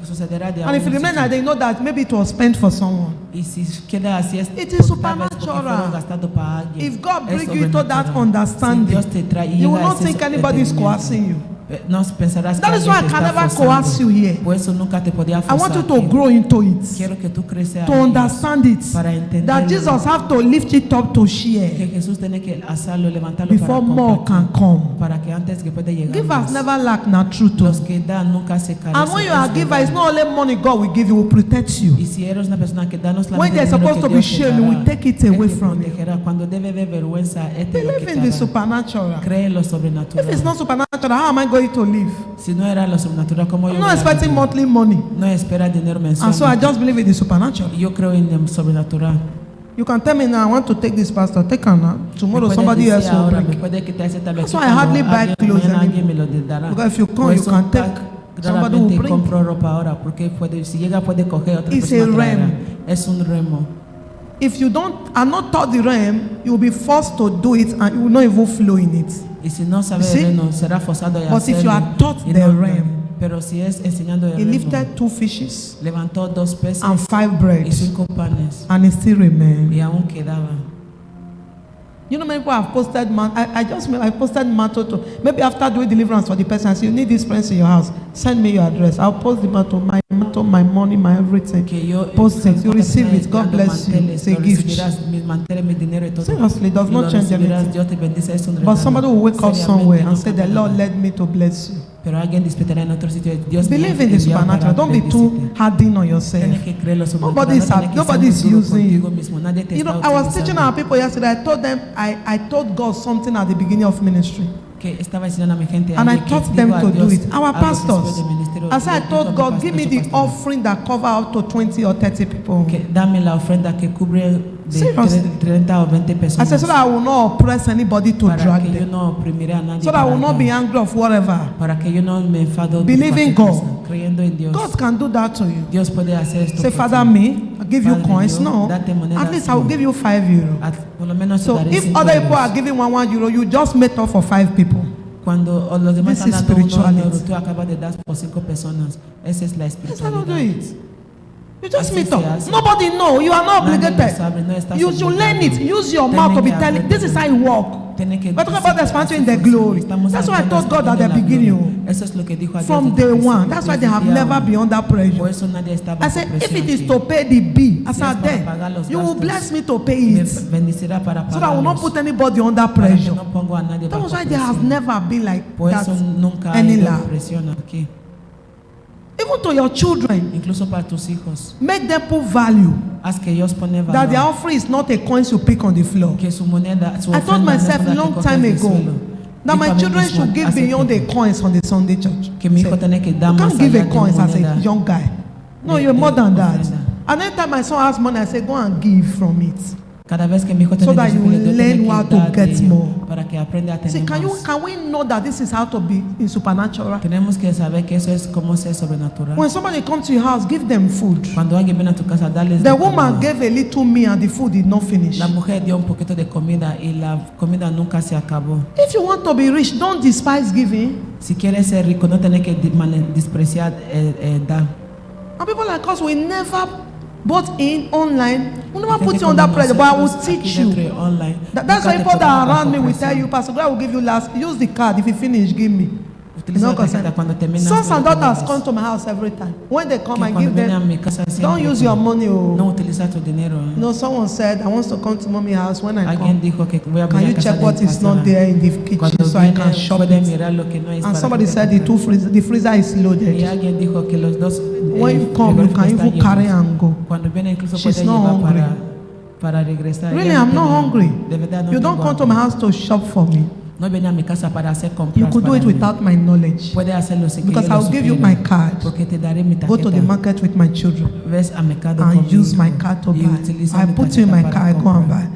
sucederá de And if it algún remain sitio. like that, you know that maybe it was spent for someone. Y si queda así es It is por tal vez porque supernatural. fueron gastados para alguien. If God Es bring you to that sobrenatural. understanding, Si Dios te trae y you will llega a not ese think anybody is entendimiento, coercing you. No pensarás que That is alguien why I te can está never forzando. coerce you here. Por eso nunca te podía I forzar want you to aquí. grow into it, Quiero que tú creces to a ellos, understand it, para entender that Jesus have to lift it up to que share Jesús tiene que alzarlo, levantarlo before para more compartir, can come. para que antes que pueda llegar Give más. us never lack, not true Los too. que dan nunca se carecen. And when you es are giver, verdad. it's not only money God will give you, will protect you. Y si eres una persona que danos la When vida, there's dinero supposed que to be Dios te shame, dará, we take it Él away te from you. protegerá. Cuando debe haber vergüenza, Él te lo Believe in the quitará. supernatural. Cree en lo sobrenatural. If it's not supernatural, how am I going to live? Si no era lo sobrenatural, ¿cómo yo I'm voy not a expecting vivir? monthly money. No espera dinero And so I mensual. just believe in the supernatural. Yo creo en el sobrenatural. You can tell me now, I want to take this pastor, take her now. Tomorrow Me puede somebody decir else will ahora, me bring. puede quitar ese tablet. That's why I hardly buy clothes Mañana alguien me anymore. lo dará. Because if you come, Por you eso can take, somebody will raramente bring. compro ropa ahora, porque puede, si llega puede coger otra It's persona a traerá. realm. Es un remo. If you are not taught the realm, you will be forced to do it and you will not even flow in it. Y si no sabe See? el remo, será forzado a But if hacerlo. you are taught Y the no- realm, pero si es enseñando el He remo, lifted 2 fishes levantó 2 peces and 5 y bread, 5 panes, and it still remained. y aún quedaba. You know, many people have posted I posted mantle to maybe after doing deliverance for the person. I say, you need this friends in your house. Send me your address. I'll post the mantle, my money, my everything. Que yo Post it. You receive it. God bless you. manteles, It's a lo gift. recibirás, mis manteles, mi dinero y todo. Seriously, it does Y not lo change recibirás, anything. Dios te bendice, es un But regalo. somebody will wake up Seriamente somewhere and no say, the cambia Lord nada. led me to bless you. Pero alguien despertará en otro sitio. Dios me Believe in the envió para supernatural. Don't be too bendecirte. hardened on yourself. Tienes que creer lo sobrenatural, Nobody's no tienes que ser nobody's muy duro using you. contigo mismo. Nadie te You está know, I was teaching utilizando. our people yesterday. I told them, I told God something at the beginning of ministry. Que estaba enseñando a mi gente And I ayer que taught digo them a to do Dios it. Our algo pastors. después del ministerio. I said, I Digo a told mi God, pastor, give me the pastor, offering that cover out to 20 or 30 people. que dame la ofrenda que cubre de Seriously. 30 o 20 I personas. said, so that I will not oppress anybody to Para drag que yo them. no oprimiré a nadie. So that I para will not be que- angry of whatever. Para que yo no me enfado de Believe in cualquier God. cosa, creyendo en Dios. God can do that to you. Dios puede hacer esto. Say, por Father, ti. me, I'll give you Padre, coins. yo, No. date monedas, At least I will no. give you €5. Por lo menos So te daré if 5 other people euros. are giving €1, you just make up for 5 people. Cuando los demás This están is dando 1 spirituality. euro, tú acabas de dar por 5 personas. Esa es la That's how you do espiritualidad. it. You just Así meet se up. hace. Nobody know. You are not Nadie lo obligated. sabe, no estás You should learn it. obligado. Use your Tiene mouth to be que telling. This is how aprender. you walk. Tiene que We're talking about the decir, expansion así in the funciona. glory. Estamos That's why I hablando told God at de the la beginning. gloria. Eso es lo que dijo a Dios From desde day el one. principio, That's why desde they el have día never uno. been under Por pressure. eso nadie está I bajo said, if presión it is aquí. to pay the bill, I Si said, es para then pagar los you will gastos, bless me to pay me it. bendecirá para So that I will not pagarlos, put anybody under para que pressure. no pongo a nadie That bajo was why there has presión. never been like Por that. eso nunca hay any lack. presión aquí. Even to your children, Incluso para tus hijos. make them put value. Haz que ellos ponen That their valor. offering is not a coin you pick on the floor. Que su moneda, su I told ofrenda no es myself una que long coges time del ago suelo. that Dijo my a mí children mismo should give hace beyond the tiempo coins on the Sunday church. que mi hijo Say, tiene que dar you más can't give allá a de coins as a moneda. young guy. No, de- you're more de than that. ofrenda. And anytime my son has money, I say, go and give from it. Cada vez que mi hijo So tiene that dinero, you yo tengo learn que how to dar de get ello more. para que aprenda a See, tener más. can we know that this is how to be in supernatural? Tenemos que saber que eso es como ser sobrenatural. When somebody comes to your house, give them food. Cuando alguien viene a tu casa, dales The de woman comer. gave a little meal and the food did not finish. La mujer dio un poquito de comida y la comida nunca se acabó. If you want to be rich, don't despise giving. Si quieres ser rico, no tienes que despreciar dar. And people like us, we never both in online. We never Gente put you under como pressure, but I will nosotros teach aquí dentro you. y online. That's why Nunca te people that are ponemos around me bajo will tell presión. you, Pastor God will give you last. Use the card. If you finish, give me. Utiliza la tarjeta cuando terminas. Sons and me lo daughters pones. come to my house every time. When they come, Que I cuando give vienen a them. mi casa Don't siempre use your money. no Oh. utiliza tu dinero. You know, someone said, I want to come to mommy's house. When I Alguien come, dijo que voy a can venir you a casa check de what is not pastora. there in the kitchen Cuando so I can viene, shop puede it? mirar lo que no es And para somebody que said te the freezer is compre. Y loaded. alguien dijo que los dos When you come, you can even carry and go. Cuando viene incluso She's puede not llevar hungry. para regresar. Really, Ella I'm no not tiene- hungry. De verdad, no You don't tengo come to my hambre. house to shop for me. No viene a mi casa para hacer compras. You could do para it mí. without my knowledge. Puede hacerlo sin que Because yo lo I'll give you supiera. my card. Porque te daré mi Go to the tarjeta. market with my children Ves a mercado and conmigo use my card to y buy. utiliza I mi put you in tarjeta my para car, go and comprar. buy.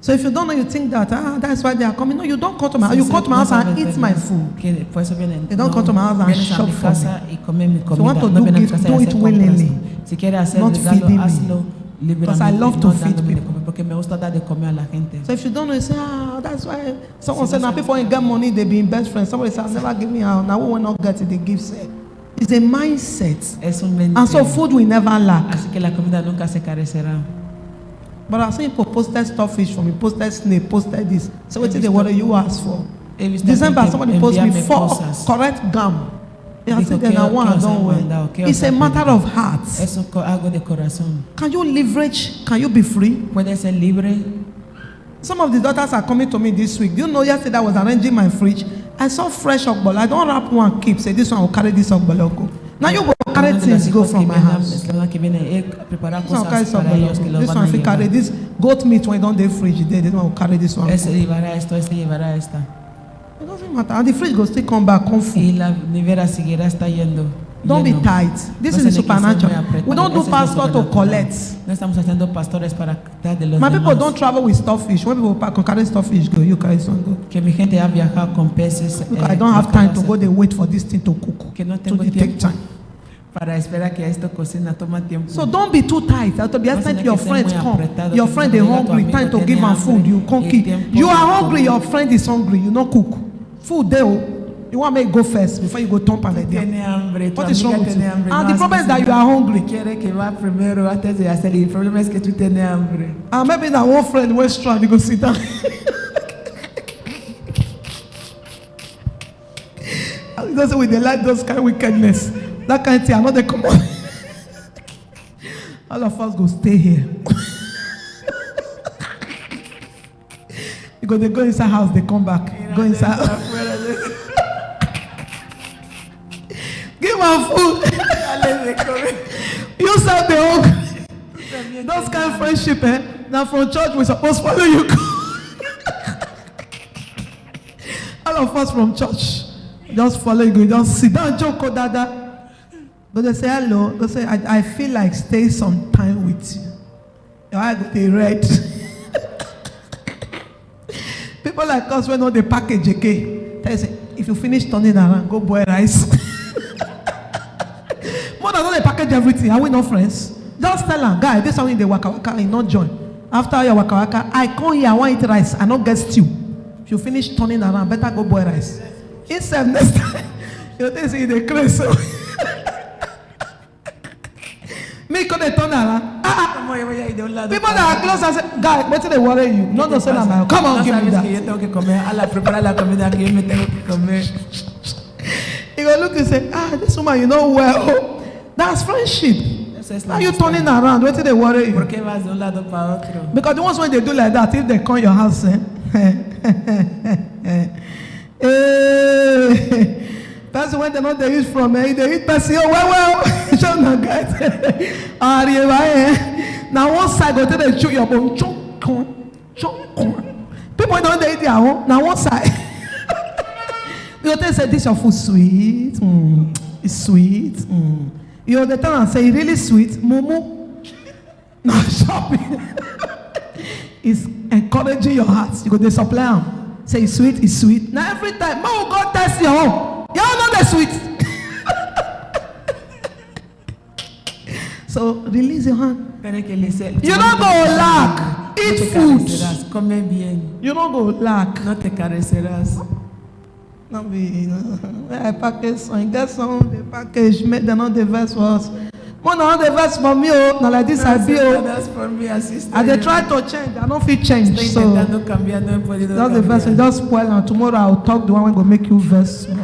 So if you don't know, you think that that's why they are coming. No, you don't come to my house. You Si come to my no house and sabes, eat my food. que por eso vienen, They don't come to my house and vienes a shop mi for casa y come mi you comida. want to No do vienes a mi gift, casa do y it hacer compras. willingly, Si quieres hacer not regalo, feeding me. hazlo Because I libremente, love to no feed dándome de people. comer, porque me gusta dar de comer a la gente. So if you don't know, you say, that's why someone Si said, no now sabes people ain't get money, they be best friends. Somebody said, never give me out. Now we will not get it, they give say. It's a mindset. Es un mente. And so food will never lack. Así que la comida nunca se carecerá. But I see people posted starfish for me, posted snake, posted this. So what He is the visto- water you ask for? He visto December, gente somebody posted me enviarme 4 cosas. correct gum. Yeah, I Dijo, said, then ¿qué- I want, qué os don't han worry. mandado? ¿Qué It's os a han matter pedido? of heart. Es algo de corazón. Can you leverage? Can you be free? Puede ser libre. Some of the daughters are coming to me this week. Do you know, yesterday I was arranging my fridge. I saw fresh okbolo. I don't wrap one, keep. Say, this one will carry this okbolo go. Now you go carry Uno de things, los go hijos from que my vienen, house. es la que viene preparar This one will carry cosas some para ellos que okbolo. lo This van a one will carry llevar. this goat meat when you don't do fridge. This one will carry this one. Este llevará esto, este llevará esta. It doesn't matter. And the fridge will still come back, come full. Y la nevera seguirá está yendo. Don't be lleno. tight. This No is the se tiene que ser muy supernatural. apretado. We don't do Ese es lo pastor to sobrenatural. collect. No estamos haciendo pastores para dar de los My people demás. don't travel with starfish. When people pack, carry starfish, go. You carry some, go. Que mi gente ha viajado con peces. Look, I don't have time to go. They wait for this thing to cook. Que no So tengo they take tiempo time. para esperar que esto cocina, toma tiempo. So don't be too tight. After be No time tiene your que ser friends muy come. apretado, Your que friend cuando they llega tu hungry. amigo Time to tiene give am hambre, food. You can't y keep. tiempo You de are hungry. comer. Your friend is hungry. You not cook. Food there. You want me to go first before you go thump and there. Tiene hambre, tu What is wrong amiga with you? tiene hambre. And no the has problem is that you cocinado. are hungry. Quiere que va primero antes de hacer. Y el problema es que tú tienes hambre. And maybe that one friend went strong. You go sit down. And that's why they like those kind of wickedness. That kind of thing. Another come on. All of us go stay here. Because they go inside house, they come back. Go inside. Give them food. You serve the hungry. Those kind of friendship, now from church we supposed to follow you. All of us from church, just follow you, just sit down, joke, dada. But they say hello. They say I feel like stay some time with you. Your eye go dey red. People like us when all the package again. Tell you say if you finish turning around, go boil rice. More than all they package everything. Are we not friends? Just tell them, guy, this one in the waka waka, he not join. After your waka waka, I come here, I want eat rice, I not get stew. If you finish turning around, better go boil rice. Instead next time, you think say the craze. So me come they turn around. People that are close and say, guy, what they worry you? No, no, say that. Come on, give me that. Yo tengo que comer. Ala, prepara la comida que yo me tengo que comer. You go look and say, this woman, you know well. That's friendship. Now you turning around, what do they worry you? ¿Por qué vas de un lado para otro? Because the ones when they do like that, if they come your house, person when they know they eat from, they eat person, oh, well, show no guys. Now one side go to the chew your bone, people don't they eat their own, now one side. You tell say this your food sweet, it's sweet. You the time and say really sweet, mumu. No shopping. It's encouraging your heart. You go they supply them. Say it's sweet, it's sweet. Now every time, man will go test your own. Y'all know the sweet. So release your hand. You don't go lack. Eat food. Come bien. You don't go lack. No te carecerás. No be, I package some, get some, the package, make them not the verse was. More na the verse for me, oh, na like this I be, oh. That's for me, assistant. And they try to change, I don't feel change. Estoy So intentando cambiar, no he podido that's the verse, cambiar. just spoil, and tomorrow I'll talk the one wey go make you verse.